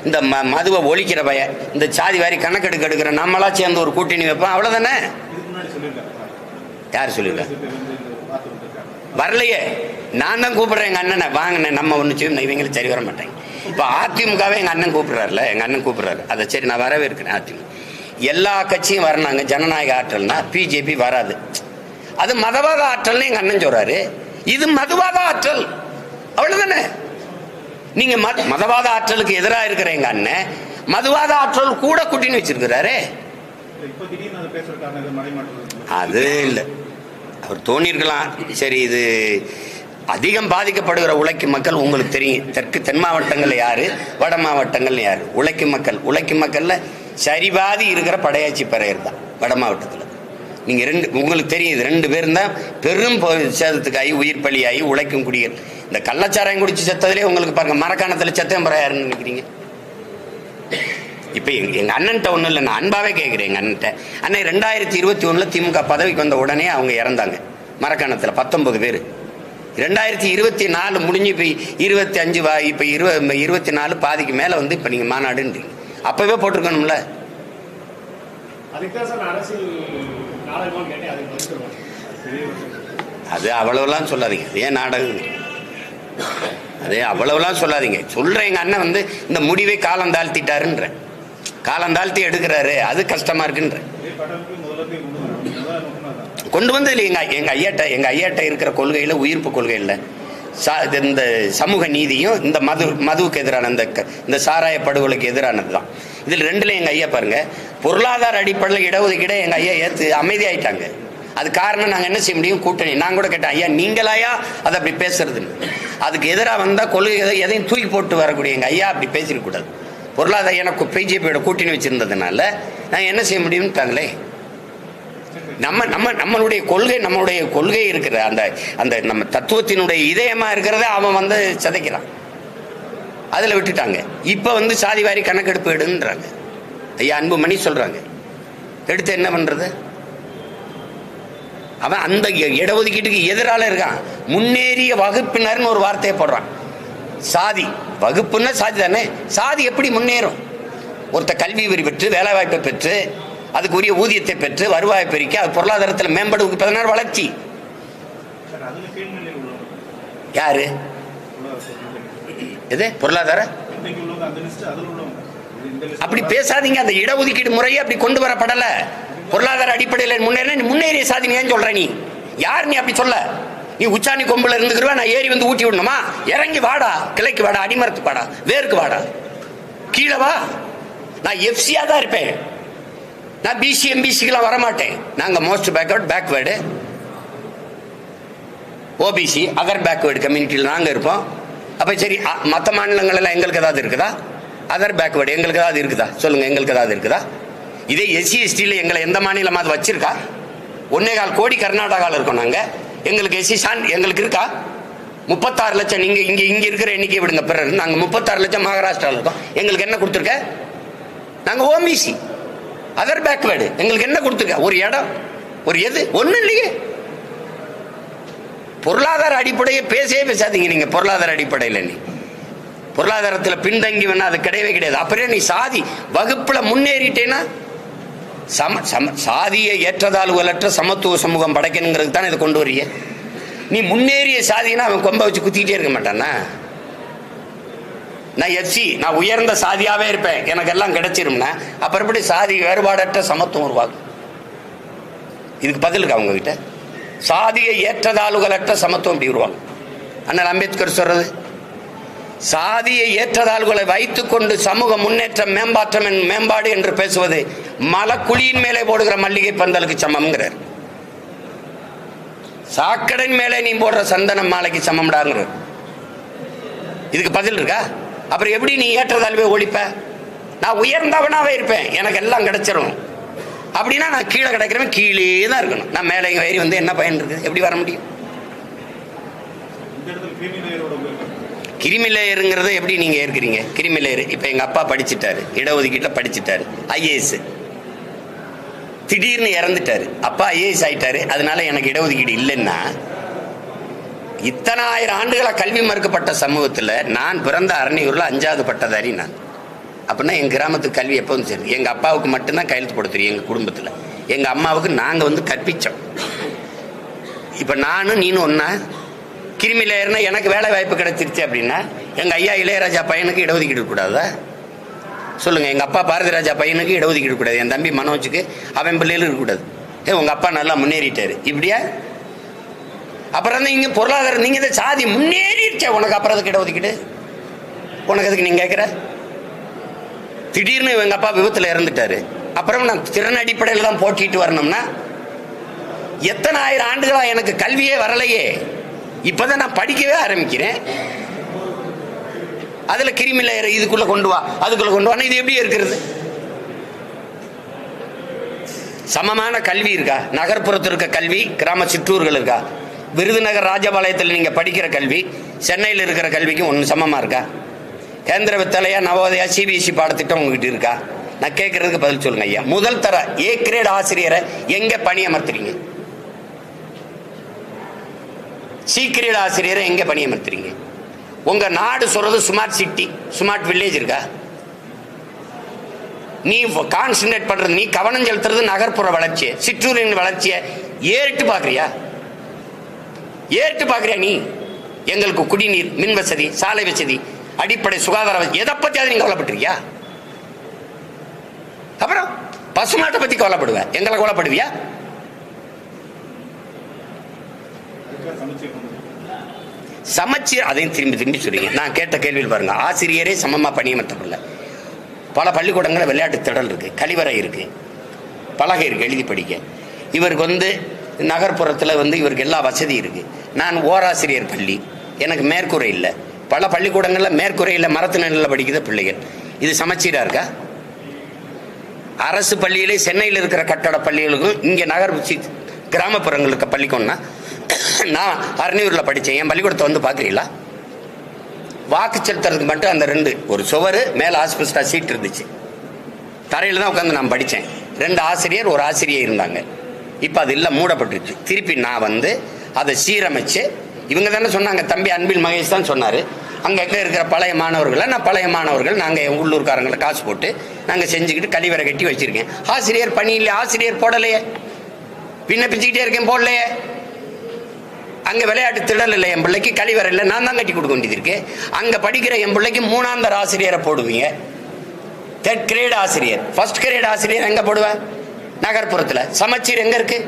இந்த மதுவை ஒழிக்கிற பய, இந்த சாதி வாரி கணக்கெடுக்க எடுக்கிற நம்மளா சேர்ந்து ஒரு கூட்டணி வைப்போம், அவ்வளோதானே. யார் சொல்லியிருக்காரு? வரலையே, நான் தான் கூப்பிடுறேன் எங்கள் அண்ணனை, வாங்கினேன் நம்ம ஒன்று செய்யும், இவங்களும் சரி வர மாட்டாங்க. இப்போ அதிமுகவே எங்கள் அண்ணன் கூப்பிடுறாருல, எங்கள் அண்ணன் கூப்பிடுறாரு, அதை சரி நான் வரவேற்கிறேன். அதிமுக எல்லா கட்சியும் வரனாங்க, ஜனநாயக ஆற்றல்னா பிஜேபி வராது, அது மதவாத ஆற்றல்னு எங்கள் அண்ணன் சொல்றாரு. இது மதவாத ஆற்றல், அவ்வளவுதானே. நீங்க மதவாத ஆற்றலுக்கு எதிராக இருக்கிற எங்க அண்ணன் மதுவாத ஆற்றல் கூட கூட்டின்னு வச்சிருக்கிறாரு. அது இல்லை, அவர் தோணிருக்கலாம். சரி, இது அதிகம் பாதிக்கப்படுகிற உழைக்கும் மக்கள் உங்களுக்கு தெரியும். தென் மாவட்டங்கள் யாரு, வட மாவட்டங்கள் யாரு? உழைக்கும் மக்கள்ல சரிபாதி இருக்கிற படையாச்சி பறையர் தான் வட மாவட்டத்தில். நீங்க உங்களுக்கு தெரியும், 2 பேரும் தான் பெரும் சேதத்துக்காகி உயிர் பலியாகி உழைக்கும் குடிகள். இந்த கள்ளச்சாராயம் குடிச்சு செத்ததுலேயே உங்களுக்கு பாருங்க, மரக்காணத்தில் செத்தம்பரா யாருன்னு நினைக்கிறீங்க? இப்போ எங்க அண்ணன்ட்ட ஒன்றும் இல்லை, நான் அன்பாவே கேட்குறேன். எங்க அண்ணன்ட்ட, அண்ணன் 2021 திமுக பதவிக்கு வந்த உடனே அவங்க இறந்தாங்க மரக்காணத்தில் 19 பேர். 2024 முடிஞ்சு இப்போ 25 இப்போ 24 பாதிக்கு மேலே இப்போ நீங்கள் மாநாடுன்றீங்க. அப்பவே போட்டிருக்கணும்ல. அது அவ்வளவுலாம் சொல்லாதீங்க, ஏன் நாடகம், அது அவ்வளவுலாம் சொல்லாதீங்க. சொல்றேன், எங்க அண்ணன் இந்த முடிவை காலம் தாழ்த்திட்டாருன்ற, காலம் தாழ்த்தி எடுக்கிறாரு, அது கஷ்டமா இருக்குன்ற. கொண்டு வந்து எங்க ஐயாட்ட இருக்கிற கொள்கையில, உயிர்ப்பு கொள்கையில் இந்த சமூக நீதியும் இந்த மதுவுக்கு எதிரான இந்த சாராய படுகொலைக்கு எதிரானது தான். இதில் 2ல எங்க ஐயா பாருங்க, பொருளாதார அடிப்படையில் இடஒதுக்கீட எங்க ஐயா ஏற்று அமைதியாயிட்டாங்க. அது காரணம் நாங்கள் என்ன செய்ய முடியும், கூட்டணி. நான் கூட கேட்டேன், ஐயா நீங்களாயா அதை அப்படி பேசுறதுன்னு. அதுக்கு எதிராக வந்தால் கொள்கை எதையும் தூக்கி போட்டு வரக்கூடிய எங்கள் ஐயா அப்படி பேசிடக்கூடாது. பொருளாதார எனக்கு பிஜேபியோட கூட்டணி வச்சிருந்ததுனால நாங்கள் என்ன செய்ய முடியும்ட்டாங்களே. நம்மளுடைய கொள்கை இருக்கிற அந்த நம்ம தத்துவத்தினுடைய இதயமா இருக்கிறத அவன் சதைக்கிறான், அதில் விட்டுட்டாங்க. இப்போ சாதிவாரி கணக்கெடுப்பு எடுன்றாங்க. ஐயா அன்புமணி சொல்றாங்க, எடுத்து என்ன பண்றது? அவன் அந்த இடஒதுக்கீட்டுக்கு எதிரால இருக்கான். முன்னேறிய வகுப்பினர்னு ஒரு வார்த்தையை போடுறான். சாதி வகுப்புன்னா சாதி தானே, சாதி எப்படி முன்னேறும்? ஒருத்த கல்வி பெற்று வேலை வாய்ப்பை பெற்று அதுக்குரிய ஊதியத்தை பெற்று வருவாய் பெருக்கி அது பொருளாதாரத்தில் மேம்படுவதற்கு 16 வளர்ச்சி. யாரு எது பொருளாதார அப்படி பேசாதீங்க. அந்த இடஒதுக்கீடு முறையை அப்படி கொண்டு வரப்படல. பொருளாதார அடிப்படையில் முன்னேறிய சாதி ஏன் சொல்ற? நீ யார்? நீ அப்படி சொல்ல நீ உச்சாணி கொம்புல இருந்துக்கிறவா, நான் ஏறி வந்து ஊட்டி விடணுமா? இறங்கி வாடா, கிளைக்கு வாடா, அடிமரத்துக்கு வாடா, வேருக்கு வாடா, கீழே வா. நான் எஃப்சியா தான் இருப்பேன். நான் பிசி எம்பிசிக்கெல்லாம் வரமாட்டேன். நாங்க most backward OBC other backward கம்யூனிட்டியில் நாங்க இருப்போம். அப்ப சரி, மற்ற மாநிலங்கள் எல்லாம் எங்களுக்கு ஏதாவது இருக்குதா? அதர் பேக்வேர்டு எங்களுக்கு ஏதாவது இருக்குதா? சொல்லுங்க, எங்களுக்கு ஏதாவது இருக்குதா? இதே எஸ்சி எஸ்டியில் எங்களை எந்த மாநிலமாவது வச்சிருக்கா? 1.25 கோடி கர்நாடகாவில் இருக்கோம் நாங்க. எங்களுக்கு எஸ்சி எங்களுக்கு இருக்கா? 36 லட்சம். நீங்க இங்க இருக்கிற எண்ணிக்கை விடுங்க, பிறகு நாங்க 36 லட்சம் மகாராஷ்டிராவில் இருக்கோம். எங்களுக்கு என்ன கொடுத்துருக்க? நாங்க ஓபிசி அதர் பேக்வேர்டு. எங்களுக்கு என்ன கொடுத்துருக்க? ஒரு இடம், ஒரு எது? ஒன்றும் இல்லையே. பொருளாதார அடிப்படையை பேசவே பேசாதீங்க நீங்க. பொருளாதார அடிப்படையில் நீ பொருளாதாரத்தில் பின்தங்கி வேணா, அது கிடையவே கிடையாது. அப்புறம் நீ சாதி வகுப்புல முன்னேறிட்டேன்னா, சாதியை ஏற்றதாழ்வுகளற்ற சமத்துவ சமூகம் படைக்கணுங்கிறது தானே இதை கொண்டு வரிய. நீ முன்னேறிய சாதினா அவன் கொம்ப வச்சு குத்திக்கிட்டே இருக்க மாட்டானா? நான் எஃப்சி, நான் உயர்ந்த சாதியாவே இருப்பேன், எனக்கு எல்லாம் கிடைச்சிரும்னா அப்புறம் எப்படி சாதி வேறுபாடற்ற சமத்துவம் உருவாகும்? இதுக்கு பதில் இருக்கு அவங்க கிட்ட. சாதியை ஏற்றதாழ்வுகளற்ற சமத்துவம் இப்படி உருவாகும். அண்ணல் அம்பேத்கர் சொல்றது, சாதியை ஏற்றதாழ்வுகளை வைத்துக் கொண்டு சமூக முன்னேற்றம் மேம்பாடு என்று பேசுவது மலக்குழியின் மேலே போடுகிற மல்லிகை பந்தலுக்கு சமம்ங்கிறார். சாக்கடையின் மேலே நீ போடுற சந்தன மாலைக்கு சமம்டாங்கிறார். இதுக்கு பதில் இருக்கா? அப்புறம் எப்படி நீ ஏற்றதாழ்வை ஒழிப்ப? நான் உயர்ந்தவனாவே இருப்பேன், எனக்கு எல்லாம் கிடைச்சிரும் அப்படின்னா நான் கீழே கிடைக்கிறவன் கீழே தான் இருக்கணும். நான் மேலே ஏறி வந்து என்ன பயன் இருக்குது? எப்படி வர முடியும்? கிரிமி லேயருங்கிறத எப்படி நீங்க ஏற்கிறீங்க? கிரிமி லேயர் இப்ப எங்க அப்பா படிச்சுட்டாரு, இடஒதுக்கீட்டில் படிச்சுட்டாரு, ஐஏஎஸ். திடீர்னு இறந்துட்டாரு, அப்பா ஐஏஎஸ் ஆயிட்டாரு, அதனால எனக்கு இடஒதுக்கீடு இல்லைன்னா, இத்தனை ஆயிரம் ஆண்டுகளா கல்வி மறுக்கப்பட்ட சமூகத்தில் நான் பிறந்த அரணியூர்ல 5வது பட்டதாரி நான். அப்படின்னா எங்க கிராமத்துக்கு கல்வி எப்போ வந்து சரி, எங்க அப்பாவுக்கு மட்டும்தான் கையெழுத்து போட தெரியும் எங்க குடும்பத்தில். எங்க அம்மாவுக்கு நாங்க வந்து கற்பிச்சோம். இப்ப நானும் நீனும் ஒன்னா கிருமி லேயர்னா எனக்கு வேலை வாய்ப்பு கிடைச்சிருச்சு அப்படின்னா, எங்க ஐயா இளையராஜா பையனுக்கு இடஒதுக்கீடு கூடாதா? சொல்லுங்க. எங்க அப்பா பாரதி ராஜா பையனுக்கு இடஒதுக்கீடு கூடாது, என் தம்பி மனோஜுக்கு அவன் பிள்ளைகளும் இருக்கக்கூடாது. உங்க அப்பா நல்லா முன்னேறிட்டாரு இப்படியா? அப்புறம் இங்க பொருளாதாரம் நீங்க இந்த சாதி முன்னேறிடுச்சா, உனக்கு அப்புறம் அதுக்கு இடஒதுக்கீடு? உனக்கு அதுக்கு நீங்க கேட்கிற? திடீர்னு எங்க அப்பா விபத்துல இறந்துட்டாரு, அப்புறம் நான் திறன் அடிப்படையில் தான் போட்டிட்டு வரணும்னா, எத்தனை ஆயிரம் ஆண்டுகளா எனக்கு கல்வியே வரலையே, இப்பதான் நான் படிக்கவே ஆரம்பிக்கிறேன். அதுல கிருமி லேயர் இதுக்குள்ள கொண்டு வா, அதுக்குள்ள கொண்டு வா, இது எப்படி இருக்கிறது? சமமான கல்வி இருக்கா? நகர்ப்புறத்தில் இருக்க கல்வி, கிராம சிற்றூர்கள் இருக்கா? விருதுநகர் ராஜபாளையத்தில் நீங்க படிக்கிற கல்வி சென்னையில் இருக்கிற கல்விக்கும் ஒன்று சமமா இருக்கா? கேந்திர வித்யாலயா, நவோதயா, சிபிஎஸ்சி பாடத்திட்டம் உங்ககிட்ட இருக்கா? நான் கேட்கறதுக்கு பதில் சொல்லுங்க ஐயா. முதல் தர ஏ கிரேட் ஆசிரியரை எங்க பணியமர்த்துறீங்க? சி கிரேட் ஆசிரியரை எங்க பணியமர்த்துறீங்க? உங்க நாடு சொல்றது ஸ்மார்ட் சிட்டி, ஸ்மார்ட் வில்லேஜ் இருக்கா? நீ கான்சன்ட்ரேட் பண்றது, நீ கவனம் செலுத்துறது நகர்ப்புற வளர்ச்சியை, சிற்றூரின் வளர்ச்சியை ஏறிட்டு பாக்குறியா? ஏறிட்டு பாக்குறியா? நீ எங்களுக்கு குடிநீர், மின் வசதி, சாலை வசதி, அடிப்படை சுகாதார வசதி, எதை பத்தியாவது நீங்க கவலைப்பட்டிருக்கியா? அப்புறம் பசுமாட்டை பத்தி கவலைப்படுவ, எங்களை கவலைப்படுவியா? சமச்சீர், அதையும் திரும்பி சொல்றீங்க. நான் கேட்ட கேள்வியில் பாருங்க, ஆசிரியரே சமமா பணியமர்த்தப்படல. பல பள்ளிக்கூடங்களில் விளையாட்டு திடல் இருக்கு, கழிவறை இருக்கு, பலகை இருக்கு எழுதி படிக்க. இவருக்கு நகர்ப்புறத்தில் இவருக்கு எல்லா வசதி இருக்கு. நான் ஓராசிரியர் பள்ளி, எனக்கு மேற்கூரை இல்லை. பல பள்ளிக்கூடங்களில் மேற்கூரை இல்லை, மரத்து நிழலில் படிக்கிற பிள்ளைகள். இது சமச்சீரா இருக்கா? அரசு பள்ளியிலே சென்னையில் இருக்கிற கட்டட பள்ளிகளுக்கும் இங்கே கிராமப்புறங்கள் இருக்க பள்ளிக்கூடம்னா, நான் அரணியூரில் படித்தேன், என் பள்ளிக்கூடத்தை பார்க்குறீங்களா? வாக்கு செலுத்துறதுக்கு மட்டும் அந்த 2 ஒரு சுவரு மேலே ஆஸ்பெஸ்டா சீட் இருந்துச்சு, தரையில் தான் உட்காந்து நான் படித்தேன். 2 ஆசிரியர், ஒரு ஆசிரியர் இருந்தாங்க. இப்போ அது இல்லை, மூடப்பட்டுருச்சு. திருப்பி நான் அதை சீரமைச்சு, இவங்க தானே சொன்னாங்க, தம்பி அன்பில் மகேஷ் தான் சொன்னார், அங்கே இருக்கிற பழைய மாணவர்களை, நான் பழைய மாணவர்கள் நாங்கள் உள்ளூர்காரங்களை காசு போட்டு நாங்கள் செஞ்சுக்கிட்டு கழிவறை கட்டி வச்சிருக்கேன். ஆசிரியர் பணி இல்லை, ஆசிரியர் போடலையே, விண்ணப்பிச்சுக்கிட்டே இருக்கேன், போடலையே. அங்கே விளையாட்டு திடல் இல்லை, என் பிள்ளைக்கு கழிவறை இல்லை, நான் தான் கட்டி கொடுக்க வேண்டியது இருக்கு. அங்கே படிக்கிற என் பிள்ளைக்கு 3ஆம் தர ஆசிரியரை போடுவீங்க, 3rd கிரேட் ஆசிரியர், 1st கிரேட் ஆசிரியர் எங்கே போடுவேன்? நகர்ப்புறத்தில். சமச்சீர் எங்கே இருக்கு?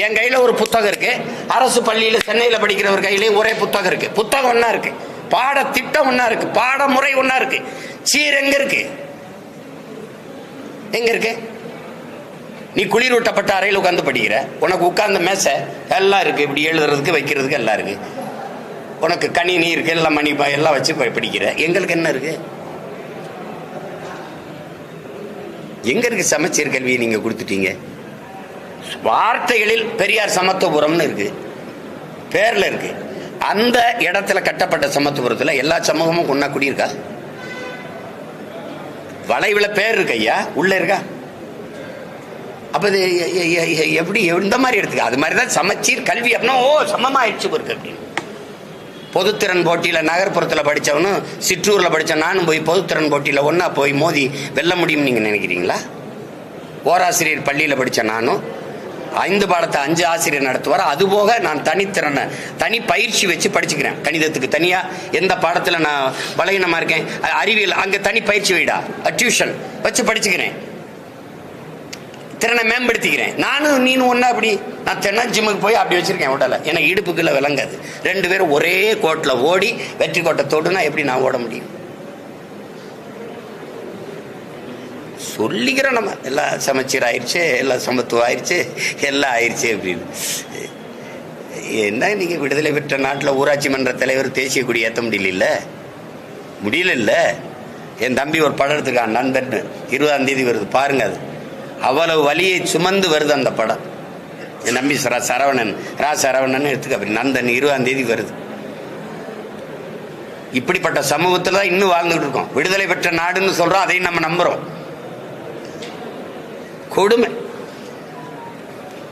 என் கையில ஒரு புத்தகம் இருக்கு, அரசு பள்ளியில சென்னையில படிக்கிற ஒரு கையிலேயும் ஒரே புத்தகம் இருக்கு. புத்தகம் ஒன்னா இருக்கு, பாடத்திட்டம் ஒன்னா இருக்கு, பாடமுறை ஒன்னா இருக்கு. சீர் எங்க இருக்கு? எங்க இருக்கு? நீ குளிரூட்டப்பட்ட அறையில் உட்கார்ந்து படிக்கிற, உனக்கு உட்கார்ந்த மேசை எல்லாம் இருக்கு, இப்படி எழுதுறதுக்கு வைக்கிறதுக்கு எல்லாம் இருக்கு, உனக்கு கணினி இருக்கு, எல்லாம் மணி எல்லாம் வச்சு படிக்கிற. எங்களுக்கு என்ன இருக்கு? எங்க இருக்கு சமச்சீர் கல்வியை நீங்க கொடுத்துட்டீங்க? வார்த்தைகளில் பெரியார் சமத்துவபுரம்னு இருக்கு, பேர்ல இருக்கு. அந்த இடத்துல கட்டப்பட்ட சமத்துவபுரத்துல எல்லா சமூகமும் கொண்டா குடியிருக்கா? வளைவுல பேர் இருக்கு ஐயா, உள்ள இருக்கா? அப்ப இது எப்படி இந்த மாதிரி எடுத்துக்க? அது மாதிரிதான் சமச்சீர் கல்வி அப்படின்னா ஓ சமமா ஆயிடுச்சு இருக்கு அப்படின்னு. பொதுத்திறன் போட்டியில நகர்ப்புறத்துல படிச்சவனும் சிற்றூர்ல படிச்ச நானும் போய் பொதுத்திறன் போட்டியில ஒன்னா போய் மோதி வெல்ல முடியும்னு நீங்க நினைக்கிறீங்களா? ஓராசிரியர் பள்ளியில படிச்ச நானும் 5 பாடத்தை 5 ஆசிரியர் நடத்துவார். அதுபோக நான் தனித்திறனை தனி பயிற்சி வச்சு படிச்சுக்கிறேன். கணிதத்துக்கு தனியா எந்த பாடத்துல நான் பலகீனமா இருக்கேன், அறிவியல் அங்க தனி பயிற்சி வைடா, டியூஷன் வச்சு படிச்சுக்கிறேன், திறனை மேம்படுத்திக்கிறேன். நானும் நீனும் ஒன்னா அப்படி நான் தென்ன ஜிம்முக்கு போய் அப்படி வச்சிருக்கேன் உடலை, எனக்கு இடுப்புக்குள்ள விளங்காது. 2 பேரும் ஒரே கோட்டில் ஓடி வெற்றி கோட்டை தொடுனா எப்படி நான் ஓட முடியும்? சொல்லிக்கிறோம் நம்ம எல்லாம் சமச்சீர் ஆயிடுச்சு, எல்லாம் சமத்துவம் ஆயிடுச்சு, எல்லாம் ஆயிடுச்சு அப்படின்னு. என்ன நீங்க விடுதலை பெற்ற நாட்டில் ஊராட்சி மன்ற தலைவர் தேசிய கொடி ஏற்ற முடியல. என் தம்பி ஒரு படம் எடுத்துக்கான், நண்பன், 20ஆம் தேதி வருது பாருங்க. அது அவ்வளவு வலியை சுமந்து வருது அந்த படம். என் நம்பி சரவணன் எடுத்துக்க, அப்படி நந்தன் 20ஆம் தேதி வருது. இப்படிப்பட்ட சமூகத்துல தான் இன்னும் வாழ்ந்துட்டு இருக்கோம். விடுதலை பெற்ற நாடுன்னு சொல்றோம், அதையும் நம்ம நம்புறோம். கொடுமை.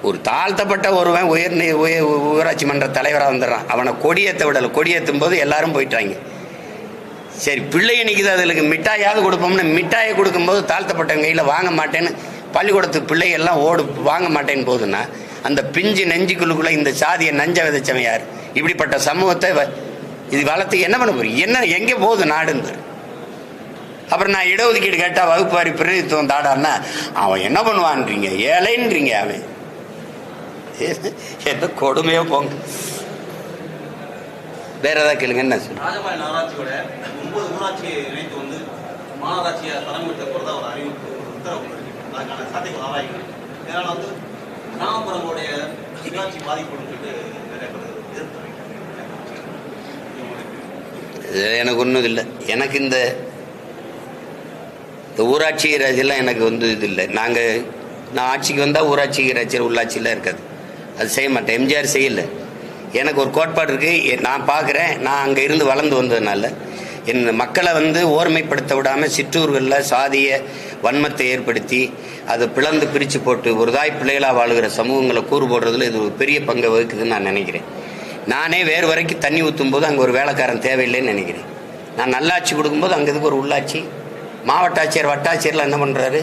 ஒரு தாழ்த்தப்பட்ட ஒருவன் ஊராட்சி மன்ற தலைவராக வந்துடுறான், அவனை கொடியேற்ற விடலை. கொடியேற்றும் போது எல்லாரும் போயிட்டாங்க. சரி பிள்ளை நிற்குது, அதுக்கு மிட்டாயாவது கொடுப்போம்னு மிட்டாயை கொடுக்கும்போது தாழ்த்தப்பட்ட கையில் வாங்க மாட்டேன்னு பள்ளிக்கூடத்துக்கு பிள்ளை எல்லாம் வாங்க மாட்டேன்னு போகுதுன்னா அந்த பிஞ்சு நெஞ்சுக்குள்ளுக்குள்ள இந்த சாதியை நஞ்ச விதைச்சவன் யார்? இப்படிப்பட்ட சமூகத்தை இது வளர்த்து என்ன பண்ண போறீங்க? என்ன எங்கே போகுது நாடுன்னு? அப்புறம் நான் இடஒதுக்கீடு கேட்டா வகுப்பாரி பிரதித்துவம் தாடான்னா அவன் என்ன பண்ணுவான்றீங்க? ஏழைன்றீங்க. அவன் எந்த கொடுமையோ போங்க. வேற ஏதாவது கேளுங்க. என்ன சொல்லு? ராஜபாளையம் நகராட்சியோட 9 ஊராட்சியை இணைத்து வந்து மாநகராட்சியை தலைமையிட்ட போறதா ஒரு அறிவிப்பு உத்தரவு அதுக்கான சாத்தியம் ஆராய்கள். இதனால வந்து கிராமப்புறங்களுடைய சுயாட்சி பாதிக்கப்படும் எனக்கு ஒன்றும் இல்லை. எனக்கு இந்த ஊராட்சி ராஜெல்லாம் எனக்கு வந்து இது இல்லை. நான் ஆட்சிக்கு வந்தால் ஊராட்சி ராஜ்யம் உள்ளாட்சியெலாம் இருக்காது, அது செய்ய மாட்டேன். எம்ஜிஆர் செய்யலை. எனக்கு ஒரு கோட்பாடு இருக்குது, நான் பார்க்குறேன். நான் அங்கே இருந்து வளர்ந்து வந்ததுனால என் மக்களை வந்து ஓர்மைப்படுத்த விடாமல் சிற்றூர்களில் சாதிய வன்மத்தை ஏற்படுத்தி அதை பிளந்து பிரித்து போட்டு ஒரு தாய் பிள்ளைகளாக வாழுகிற சமூகங்களை கூறு போடுறதுல இது ஒரு பெரிய பங்கை வகுக்குதுன்னு நான் நினைக்கிறேன். நானே வேறு வரைக்கும் தண்ணி ஊற்றும் போது அங்கே ஒரு வேலைக்காரன் தேவையில்லைன்னு நினைக்கிறேன். நான் நல்லாட்சி கொடுக்கும்போது அங்கே இதுக்கு ஒரு உள்ளாட்சி மாவட்ட ஆட்சியர் வட்டாட்சியர்லாம் என்ன பண்ணுறாரு?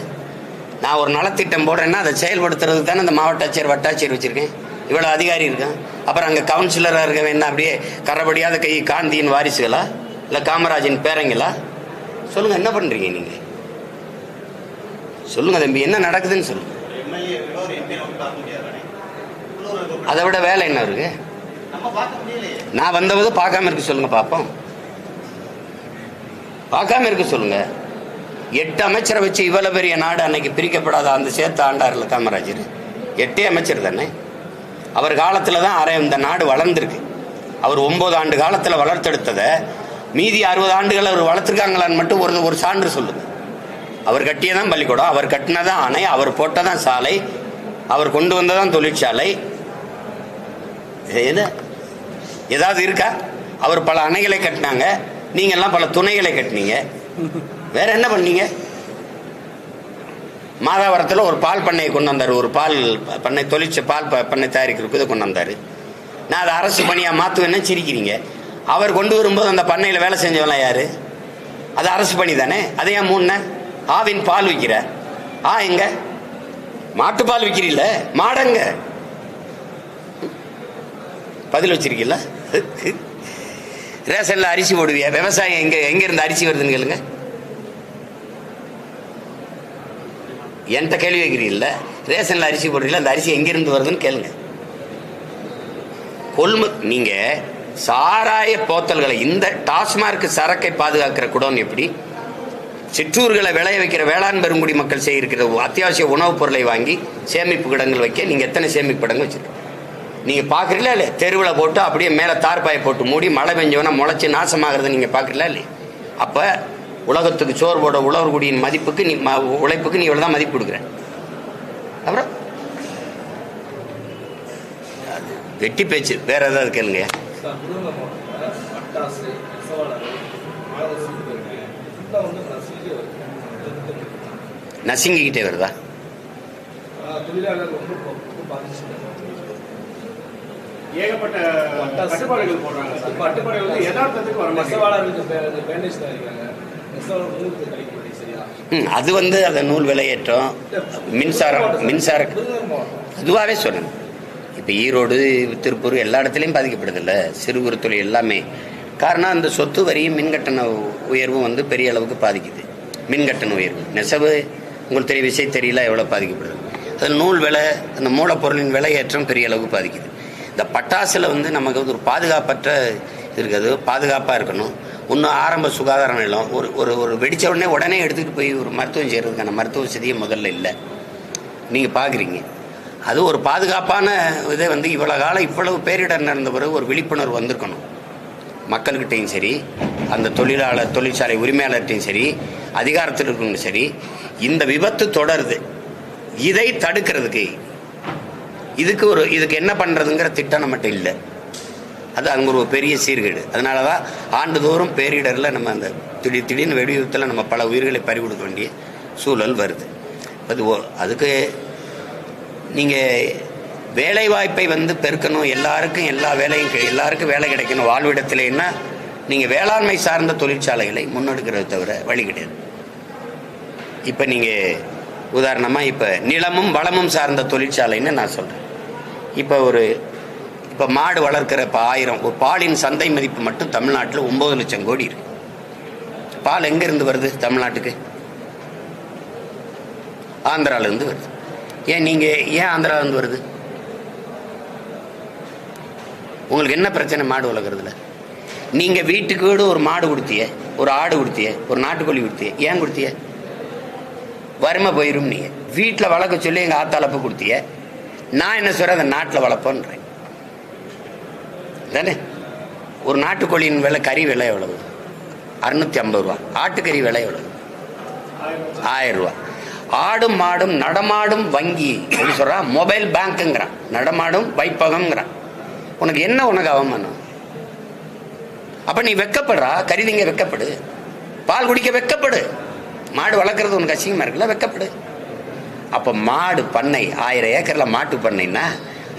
நான் ஒரு நலத்திட்டம் போடுறேன்னா அதை செயல்படுத்துறதுக்கு தானே அந்த மாவட்ட ஆட்சியர் வட்டாட்சியர் வச்சுருக்கேன், இவ்வளோ அதிகாரி இருக்கான். அப்புறம் அங்கே கவுன்சிலராக இருக்கவன் என்ன அப்படியே கரபடியாத கை காந்தியின் வாரிசுகளா இல்லை காமராஜின் பேரங்களா? சொல்லுங்கள், என்ன பண்ணுறீங்க நீங்கள்? சொல்லுங்கள் தம்பி, என்ன நடக்குதுன்னு சொல்லுங்கள். அதை விட வேலை என்ன இருக்கு? நான் வந்தவது பார்க்காம இருக்க சொல்லுங்க பார்ப்போம். பார்க்காம இருக்க சொல்லுங்க. 8 அமைச்சரை வச்சு இவ்வளவு பெரிய நாடு அன்னைக்கு பிரிக்கப்படாத அந்த சேர்த்து ஆண்டார்ல காமராஜர். 8 அமைச்சர் தானே. அவர் காலத்துல தான் இந்த நாடு வளர்ந்துருக்கு. அவர் 9 ஆண்டு காலத்துல வளர்த்தெடுத்ததை மீதி 60 ஆண்டுகள் அவர் வளர்த்துருக்காங்களான்னு மட்டும் ஒரு சான்று சொல்லுங்க. அவர் கட்டியதான் பள்ளிக்கூடம், அவர் கட்டினதான் அணை, அவர் போட்டதான் சாலை, அவர் கொண்டு வந்ததான் தொழிற்சாலை. ஏதாவது இருக்கா? அவர் பல அணைகளை கட்டினாங்க, நீங்க எல்லாம் பல துணைகளை கட்டினீங்க. வேற என்ன பண்ணீங்க? மாதாவரத்தில் ஒரு பால் பண்ணையை கொண்டு வந்தார், ஒரு பால் பண்ணை பால் பண்ணை தயாரிக்கிறதுக்கு கொண்டு வந்தார். நான் அதை அரசு பணியாக மாற்றுவேன்னு சிரிக்கிறீங்க. அவர் கொண்டு வரும்போது அந்த பண்ணையில் வேலை செஞ்சவெல்லாம் யாரு? அது அரசு பணி தானே. அதை ஏன் மூணு ஆவின் பால் விற்கிற? எங்க மாட்டுப்பால் விற்கிறீல்ல, மாடங்க பதில் வச்சிருக்கீல்ல? ரேஷன்ல அரிசி போடுவியா? விவசாயம் எங்க இருந்து அரிசி வருதுன்னு கேளுங்க. என்கிட்ட கேள்வி வைக்கிறீங்கல்ல, ரேஷன்ல அரிசி போடுறீங்களா, அந்த அரிசி எங்கிருந்து வருதுன்னு கேளுங்க. நீங்க சாராய போத்தல்களை இந்த டாஸ்மார்க் சரக்கை பாதுகாக்கிற குடோன் எப்படி, சிற்றூர்களை விளைய வைக்கிற வேளாண் பெருங்குடி மக்கள் செய்கிற அத்தியாவசிய உணவுப் பொருளை வாங்கி சேமிப்பு கிடங்கள் வைக்க நீங்க எத்தனை சேமிப்பு கிடங்கு வச்சிருக்கீங்க? நீங்க பாக்குறீங்களா இல்லையா? தெருவில் போட்டு அப்படியே மேல தார்பாயை போட்டு மூடி மழை பெஞ்சவனா முளைச்சி நாசமாகிறத நீங்க பாக்குறீங்களா இல்லையா? அப்ப உலகத்துக்கு சோறு போட உழவர்குடியின் மதிப்புக்கு நீ உழைப்புக்கு நீ இவ்வளவுதான் மதிப்பு கொடுக்குற. அப்புறம் வெட்டி பேச்சு. வேற ஏதாவது கேளுங்க. நசுங்கிக்கிட்டே வருதா? ஏகப்பட்ட கட்டுப்பாடுகள் போடுறாங்க. கட்டுப்பாடுகள் வந்து யதார்த்தத்துக்கு வர நெசவாளர்களுக்கு பேண்டேஜ் தயாரிக்கிறாங்க. நெசவாளர் நூலுக்கு கிடைக்க மாட்டேங்குது. சரியா? அது வந்து அந்த நூல் விலையேற்றம், மின்சார அதுவாகவே சொல்லணும். இப்போ ஈரோடு, திருப்பூர் எல்லா இடத்துலையும் பாதிக்கப்படுதில்ல சிறு குறு தொழில் எல்லாமே. காரணம் அந்த சொத்து வரியும் மின்கட்டண உயர்வும் வந்து பெரிய அளவுக்கு பாதிக்குது. மின்கட்டண உயர்வு நெசவு உங்களுக்கு விஷயம் தெரியல எவ்வளோ பாதிக்கப்படுது. அதில் நூல் விலை, அந்த மூலப்பொருளின் விலையேற்றம் பெரிய அளவுக்கு பாதிக்குது. இந்த பட்டாசில் வந்து நமக்கு வந்து ஒரு பாதுகாப்பற்ற இருக்குது. பாதுகாப்பாக இருக்கணும். இன்னும் ஆரம்ப சுகாதார நிலம் ஒரு வெடித்த உடனே எடுத்துகிட்டு போய் ஒரு மருத்துவம் செய்கிறதுக்கான மருத்துவ வசதியே முதல்ல இல்லை. நீங்கள் பார்க்குறீங்க. அது ஒரு பாதுகாப்பான இதை வந்து இவ்வளோ காலம் இவ்வளவு பேரிடர் நடந்த பிறகு ஒரு விழிப்புணர்வு வந்திருக்கணும். மக்கள்கிட்டையும் சரி, அந்த தொழிற்சாலை உரிமையாளர்கிட்டையும் சரி, அதிகாரத்தில் இருக்கணும் சரி. இந்த விபத்து தொடருது. இதை தடுக்கிறதுக்கு இதுக்கு என்ன பண்ணுறதுங்கிற திட்டம் நம்மகிட்ட இல்லை. அது அங்கே ஒரு பெரிய சீர்கேடு. அதனால தான் ஆண்டுதோறும் பேரிடரில் நம்ம அந்த திடீர்னு வெடிவிபத்தில் நம்ம பல உயிர்களை பறி கொடுக்க வேண்டிய சூழல் வருது. அதுக்கு நீங்கள் வேலை வாய்ப்பை வந்து பெருக்கணும். எல்லாருக்கும் எல்லா வேலையும் எல்லாருக்கும் வேலை கிடைக்கணும் வாழ்விடத்திலேன்னா நீங்கள் வேளாண்மை சார்ந்த தொழிற்சாலைகளை முன்னெடுக்கிறத தவிர வழி கிடையாது. இப்போ நீங்கள் உதாரணமாக இப்போ நிலமும் வளமும் சார்ந்த தொழிற்சாலைன்னு நான் சொல்கிறேன். இப்போ மாடு வளர்க்கிற இப்போ 1000 ஒரு பாலின் சந்தை மதிப்பு மட்டும் தமிழ்நாட்டில் 9 லட்சம் கோடி இருக்கு. பால் எங்கேருந்து வருது தமிழ்நாட்டுக்கு? ஆந்திராவிலேருந்து வருது. ஏன் ஆந்திராவிலேருந்து வருது? உங்களுக்கு என்ன பிரச்சனை மாடு வளர்க்குறதுல? நீங்கள் வீட்டுக்கு வீடு ஒரு மாடு கொடுத்திய, ஒரு ஆடு கொடுத்திய, ஒரு நாட்டுக்கோழி கொடுத்திய. ஏன் கொடுத்திய? வறுமை போயிடும். நீங்கள் வீட்டில் வளர்க்க சொல்லி எங்கள் ஆத்தாளப்பு கொடுத்திய. நான் என்ன சொல்கிறேன், அதை நாட்டில் வளர்ப்போன்றேன் தானே. ஒரு நாட்டுக்கோழியின் விலை, கறி விலை எவ்வளவு? 650 ரூபா. ஆட்டுக்கறி விலை எவ்வளவு? 1000 ரூபா. ஆடும் மாடும் நடமாடும் வங்கி எப்படி சொல்கிறான்? மொபைல் பேங்க்குங்கிறான். நடமாடும் வைப்பகம்ங்கிறான். உனக்கு என்ன அவமானம்? அப்போ நீ வெக்கப்படுறா. கறிதிங்க வெக்கப்படு. பால் குடிக்க வெக்கப்படு. மாடு வளர்க்குறது உனக்கு அசிங்கமாக இருக்குல்ல, வெக்கப்படு. அப்போ மாடு பண்ணை 1000 ஏக்கரில் மாட்டு பண்ணைன்னா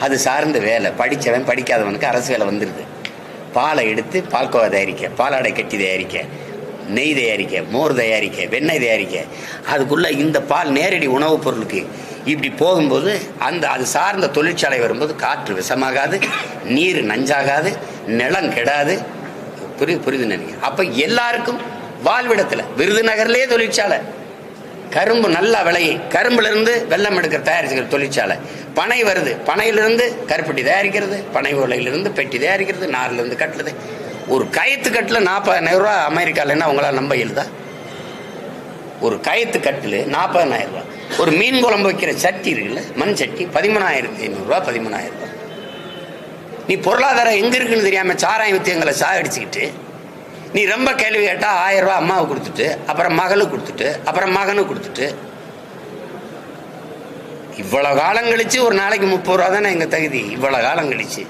அது சார்ந்த வேலை. படித்தவன் படிக்காதவனுக்கு அரசு வேலை வந்துடுது. பாலை எடுத்து பால்கோவா தயாரிக்க, பாலாடை கட்டி தயாரிக்க, நெய் தயாரிக்க, மோர் தயாரிக்க, வெண்ணெய் தயாரிக்க. அதுக்குள்ளே இந்த பால் நேரடி உணவுப் பொருளுக்கு இப்படி போகும்போது அது சார்ந்த தொழிற்சாலை வரும்போது காற்று விஷமாகாது, நீர் நஞ்சாகாது, நிலம் கெடாது. புரியுது நினைக்கிறேன். அப்போ எல்லாருக்கும் வாழ்விடத்தில் விருதுநகர்லேயே தொழிற்சாலை, கரும்பு நல்லா விளையும், கரும்புலேருந்து வெள்ளம் எடுக்கிற தயாரிக்கிற தொழிற்சாலை. பனை வருது, பனையிலிருந்து கருப்பட்டி தயாரிக்கிறது, பனை ஓலையிலிருந்து பெட்டி தயாரிக்கிறது, நார்லேருந்து கட்டுறது. ஒரு கயிற்று கட்டில் 40,000 ரூபா அமெரிக்காலன்னா அவங்களால நம்ப இயலுதா? ஒரு கயிற்று கட்டில் 40,000 ரூபா. ஒரு மீன் குழம்பு வைக்கிற சட்டி இருக்குல்ல, மண் சட்டி, 13,500 ரூபா, 13,000 ரூபா. நீ பொருளாதாரம் எங்கே இருக்குன்னு தெரியாமல் சாராயம் வித்து எங்களை சாகடிச்சுக்கிட்டு நீ ரொம்ப கேள்வி கேட்டால் 1000 ரூபா அம்மாவை கொடுத்துட்டு, அப்புறம் மகளுக்கு கொடுத்துட்டு, அப்புறம் மகனுக்கு கொடுத்துட்டு, இவ்வளோ காலம் கழிச்சு ஒரு நாளைக்கு 30 ரூபா தானே எங்கள் தகுதி. இவ்வளோ காலம் கழிச்சு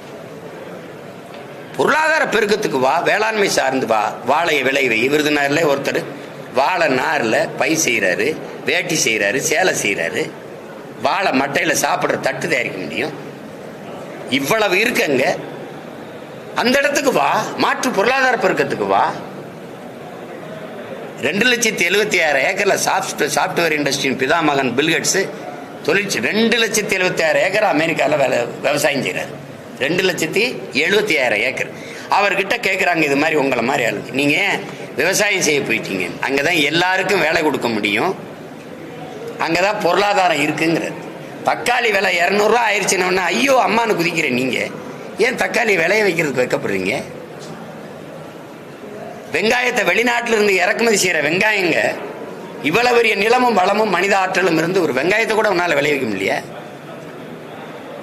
பொருளாதார பெருக்கத்துக்கு வா, வேளாண்மை சார்ந்து வா. வாழையை விளைவை விருதுநகர்ல ஒருத்தர் வாழை நாரில் பை செய்கிறாரு, வேட்டி செய்கிறாரு, சேலை செய்கிறாரு. வாழை மட்டையில் சாப்பிட்ற தட்டு தயாரிக்க முடியும். இவ்வளவு இருக்குங்க. அந்த இடத்துக்கு வா, மாற்று பொருளாதார பெருக்கத்துக்கு வா. 2,76,000 ஏக்கரில் சாஃப்ட்வேர் இண்டஸ்ட்ரியின் பிதாமகன் பில்கேட்ஸ் 2,76,000 ஏக்கர் அமெரிக்காவில் விவசாயம் செய்கிறார். 2,76,000 ஏக்கர். அவர்கிட்ட கேட்குறாங்க, இது மாதிரி உங்களை மாதிரி ஆளுங்க, நீங்கள் விவசாயம் செய்ய போயிட்டீங்க, அங்கே தான் எல்லாருக்கும் வேலை கொடுக்க முடியும், அங்கே தான் பொருளாதாரம் இருக்குங்கிறது. தக்காளி விலை 200 ரூபா ஆயிடுச்சுன்னா ஐயோ அம்மானு குதிக்கிறேன். நீங்கள் ஏன் தக்காளி விளைய வைக்கிறதுக்கு வைக்கப்படுறீங்க? வெங்காயத்தை வெளிநாட்டில இருந்து இறக்குமதி செய்யற வெங்காயங்க இவ்வளவு பெரிய நிலமும் வளமும் மனித ஆற்றலும் இருந்து ஒரு வெங்காயத்தை கூட உன்னால விளைவிக்க முடியல.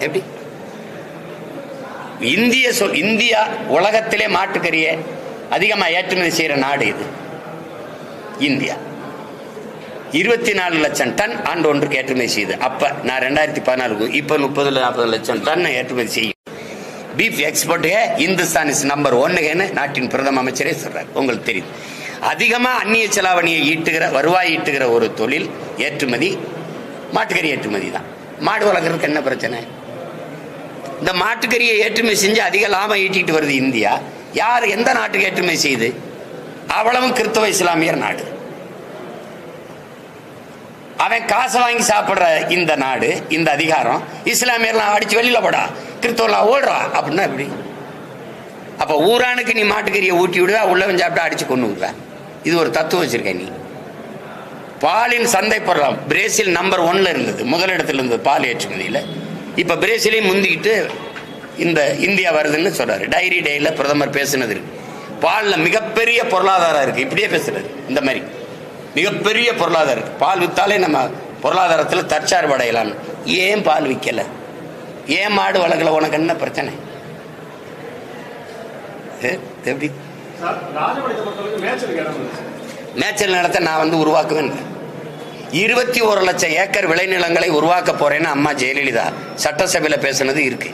எப்படி? இந்தியா உலகத்திலே மாட்டுக்கறிய அதிகமா ஏற்றுமதி செய்யற நாடு இது. இந்தியா 24 லட்சம் டன் ஆண்டு ஒன்றுக்கு ஏற்றுமதி செய்யுது. அப்ப நான் 2014 இப்ப 30-40 லட்சம் டன் ஏற்றுமதி செய்யும். Beef export Hindustan is number 1 நாட்டின் பிரதம அமைச்சரே சொல்றாரு. உங்களுக்கு தெரியும். அதிகமா அந்நிய செலாவணியை ஈட்டுகிற வருவாய் ஈட்டுகிற ஒரு தொழில் ஏற்றுமதி, மாட்டுக்கறி ஏற்றுமதி தான். மாடு வளர்க்கறதுக்கு என்ன பிரச்சனை? இந்த மாட்டுக்கறியை ஏற்றுமதி செஞ்சு அதிக லாபம் ஈட்டிட்டு வருது இந்தியா. யார் எந்த நாட்டுக்கு ஏற்றுமதி செய்யுது? அவ்வளவும் கிறிஸ்தவ இஸ்லாமியர் நாடு. அவன் காசை வாங்கி சாப்பிடுற இந்த நாடு, இந்த அதிகாரம் இஸ்லாமியர்லாம் அடிச்சு வெளியில போடா, கிறிஸ்தவெல்லாம் ஓடுறா அப்படின்னா எப்படி? அப்ப ஊரானுக்கு நீ மாட்டுக்கறியை ஊட்டி விடுவா, உள்ளவன் சாப்பிட்டா அடிச்சு கொண்டு விடுவ. இது ஒரு தத்துவம் வச்சிருக்க நீ. பாலின் சந்தை பொருளாம் பிரேசில் நம்பர் 1 இருந்தது, முதலிடத்தில் இருந்தது பால் ஏற்றுமதியில். இப்ப பிரேசிலையும் முந்திக்கிட்டு இந்த இந்தியா வருதுன்னு சொல்றாரு. டைரி டேல பிரதமர் பேசுனது இருக்கு. பால்ல மிகப்பெரிய பொருளாதாரம் இருக்கு. இப்படியே பேசுறது. இந்த மாதிரி மிகப்பெரிய பொருளாதாரம் இருக்கு. பால் வித்தாலே நம்ம பொருளாதாரத்தில் தற்சார்பு அடையலாம். ஏன் பால் விற்கல? ஏன் மாடு வளர்க்கல? உனக்கு என்ன பிரச்சனை? எப்படி மேய்ச்சல் நிலத்தை நான் உருவாக்குவேன். 21 லட்சம் ஏக்கர் விளைநிலங்களை உருவாக்க போறேன்னு அம்மா ஜெயலலிதா சட்டசபையில பேசுனது இருக்கு.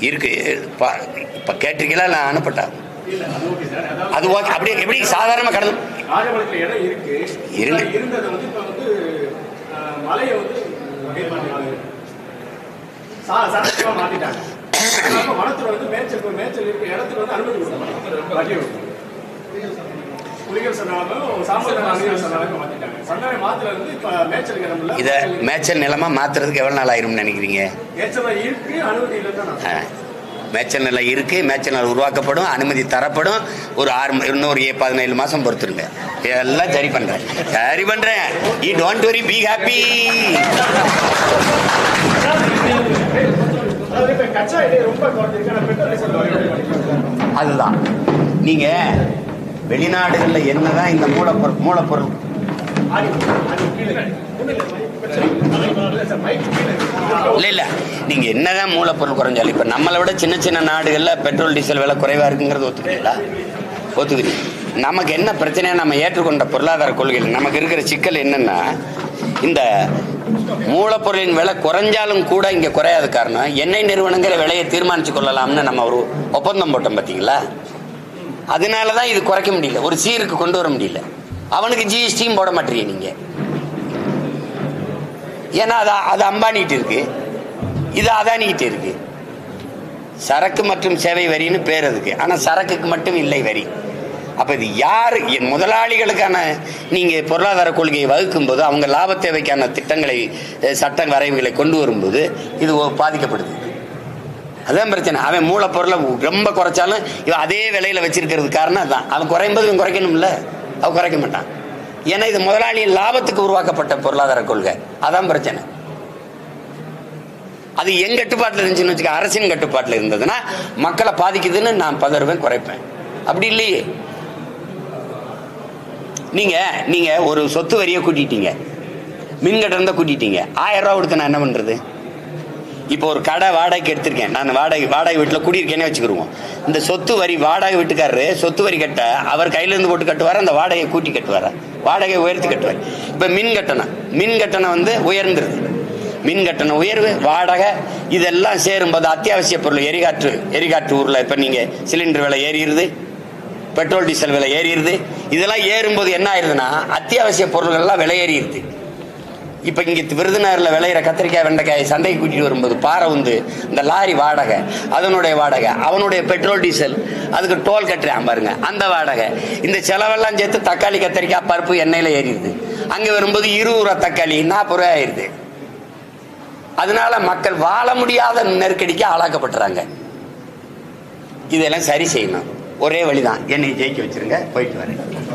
இப்ப கேட்டிருக்கீங்களா? நான் அனுப்பட்டா அது ஓகே. அப்படி எப்படி சாதாரணமா கடந்து இத மேய்ச்சல் நிலமா மாத்துறதுக்கு எவ்வளவு நாள் ஆயிரும் நினைக்கிறீங்க? மேய்ச்சல் நிலம் இருக்கு, மேய்ச்சல் நிலம் உருவாக்கப்படும், அனுமதி தரப்படும். ஒரு 17 மாசம் பொறுத்துருங்க. எல்லாம் சரி பண்றேன். You don't worry, be happy. அதுதான் நீங்க வெளிநாடுகள்ல என்னதான் இந்த மூலப்பொருள் இல்ல நீங்க என்னதான் மூலப்பொருள் குறைஞ்சாலும் இப்ப நம்மளை விட சின்ன சின்ன நாடுகள்ல பெட்ரோல் டீசல் விலை குறைவா இருக்குங்கிறது ஒத்துக்கிறீங்களா? ஒத்துக்கிறீங்க. நமக்கு என்ன பிரச்சனையா நம்ம ஏற்றுக்கொண்ட பொருளாதார கொள்கையில் நமக்கு இருக்கிற சிக்கல் என்னன்னா, இந்த மூலப்பொருளின் விலை குறைஞ்சாலும் கூட இங்க குறையாத காரணம் எண்ணெய் நிறுவனங்கிற விலையை தீர்மானிச்சு கொள்ளலாம்னு நம்ம ஒரு ஒப்பந்தம் போட்டோம் பாத்தீங்களா? அதனாலதான் இது குறைக்க முடியல, ஒரு சீருக்கு கொண்டு வர முடியல. அவனுக்கு ஜிஎஸ்டியும் போட மாட்டீங்க நீங்க. ஏன்னா அது அம்பானிட்டு இருக்கு, இது அதானிக்கிட்டு இருக்கு. சரக்கு மற்றும் சேவை வரின்னு பேர் அதுக்கு. ஆனா சரக்குக்கு மட்டும் இல்லை வரி. அப்ப இது யாரு? முதலாளிகளுக்கான நீங்க பொருளாதார கொள்கையை வகுக்கும் போது, அவங்க லாப தேவைக்கான திட்டங்களை, சட்ட வரைவுகளை கொண்டு வரும்போது இது பாதிக்கப்படுது. அதான் பிரச்சனை. அவன் மூலப்பொருளை ரொம்ப குறைச்சாலும் இவன் அதே விலையில வச்சிருக்கிறது காரணம் அதான். அவன் குறையும் போது இவன் குறைக்கணும்ல, அவன் குறைக்க மாட்டான். ஏன்னா இது முதலாளியின் லாபத்துக்கு உருவாக்கப்பட்ட பொருளாதார கொள்கை. அதான் பிரச்சனை. அது என் கட்டுப்பாட்டில் இருந்துச்சுன்னு வச்சுக்க, அரசின் கட்டுப்பாட்டில் இருந்ததுன்னா மக்களை பாதிக்குதுன்னு நான் பதறுவேன், குறைப்பேன். அப்படி இல்லையே. நீங்க ஒரு சொத்து வரியை கூட்டிட்டீங்க, மின்கட்டணத்தை கூட்டிட்டீங்க, 1000 ரூபா கொடுத்து நான் என்ன பண்றது? இப்போ ஒரு கடை வாடகைக்கு எடுத்திருக்கேன், நான் வாடகை வீட்டில் குடியிருக்கேனே வச்சுக்கிருவோம். இந்த சொத்து வரி வாடகை வீட்டுக்காரரு சொத்து வரி கட்ட அவர் கையில இருந்து போட்டு கட்டுவார், அந்த வாடகையை கூட்டி கட்டுவார், வாடகை உயர்த்தி கட்டுவார். இப்ப மின் கட்டணம் உயர்ந்துருது. மின் கட்டண உயர்வு, வாடகை இதெல்லாம் சேரும்போது அத்தியாவசிய பொருள் எரிகாற்று ஊர்ல இப்ப நீங்க சிலிண்டர் விலை ஏறிடுது, பெட்ரோல் டீசல் விலை ஏறிடுது. இதெல்லாம் ஏறும்போது என்ன ஆயிருதுன்னா அத்தியாவசிய பொருள்கள் எல்லாம் விலை ஏறிடுது. இப்ப இங்க விருதுநகர்ல விளையிற கத்திரிக்காய் வெண்டைக்காய் சந்தைக்கு கூட்டிட்டு வரும்போது பாறை இந்த லாரி வாடகை, அதனுடைய வாடகை, அவனுடைய பெட்ரோல் டீசல், அதுக்கு டோல் கட்டுறான் பாருங்க, அந்த வாடகை, இந்த செலவெல்லாம் சேர்த்து தக்காளி கத்திரிக்காய் பருப்பு எண்ணெயில ஏறிடுது. அங்க வரும்போது 20 ரூபா தக்காளி 40 ரூபாய் ஆயிருது. அதனால மக்கள் வாழ முடியாத நெருக்கடிக்கு ஆளாக்கப்படுறாங்க. இதெல்லாம் சரி செய்யணும். ஒரே வழிதான், என்னை ஜெயிக்க வச்சிருங்க, போயிட்டு வரேன்.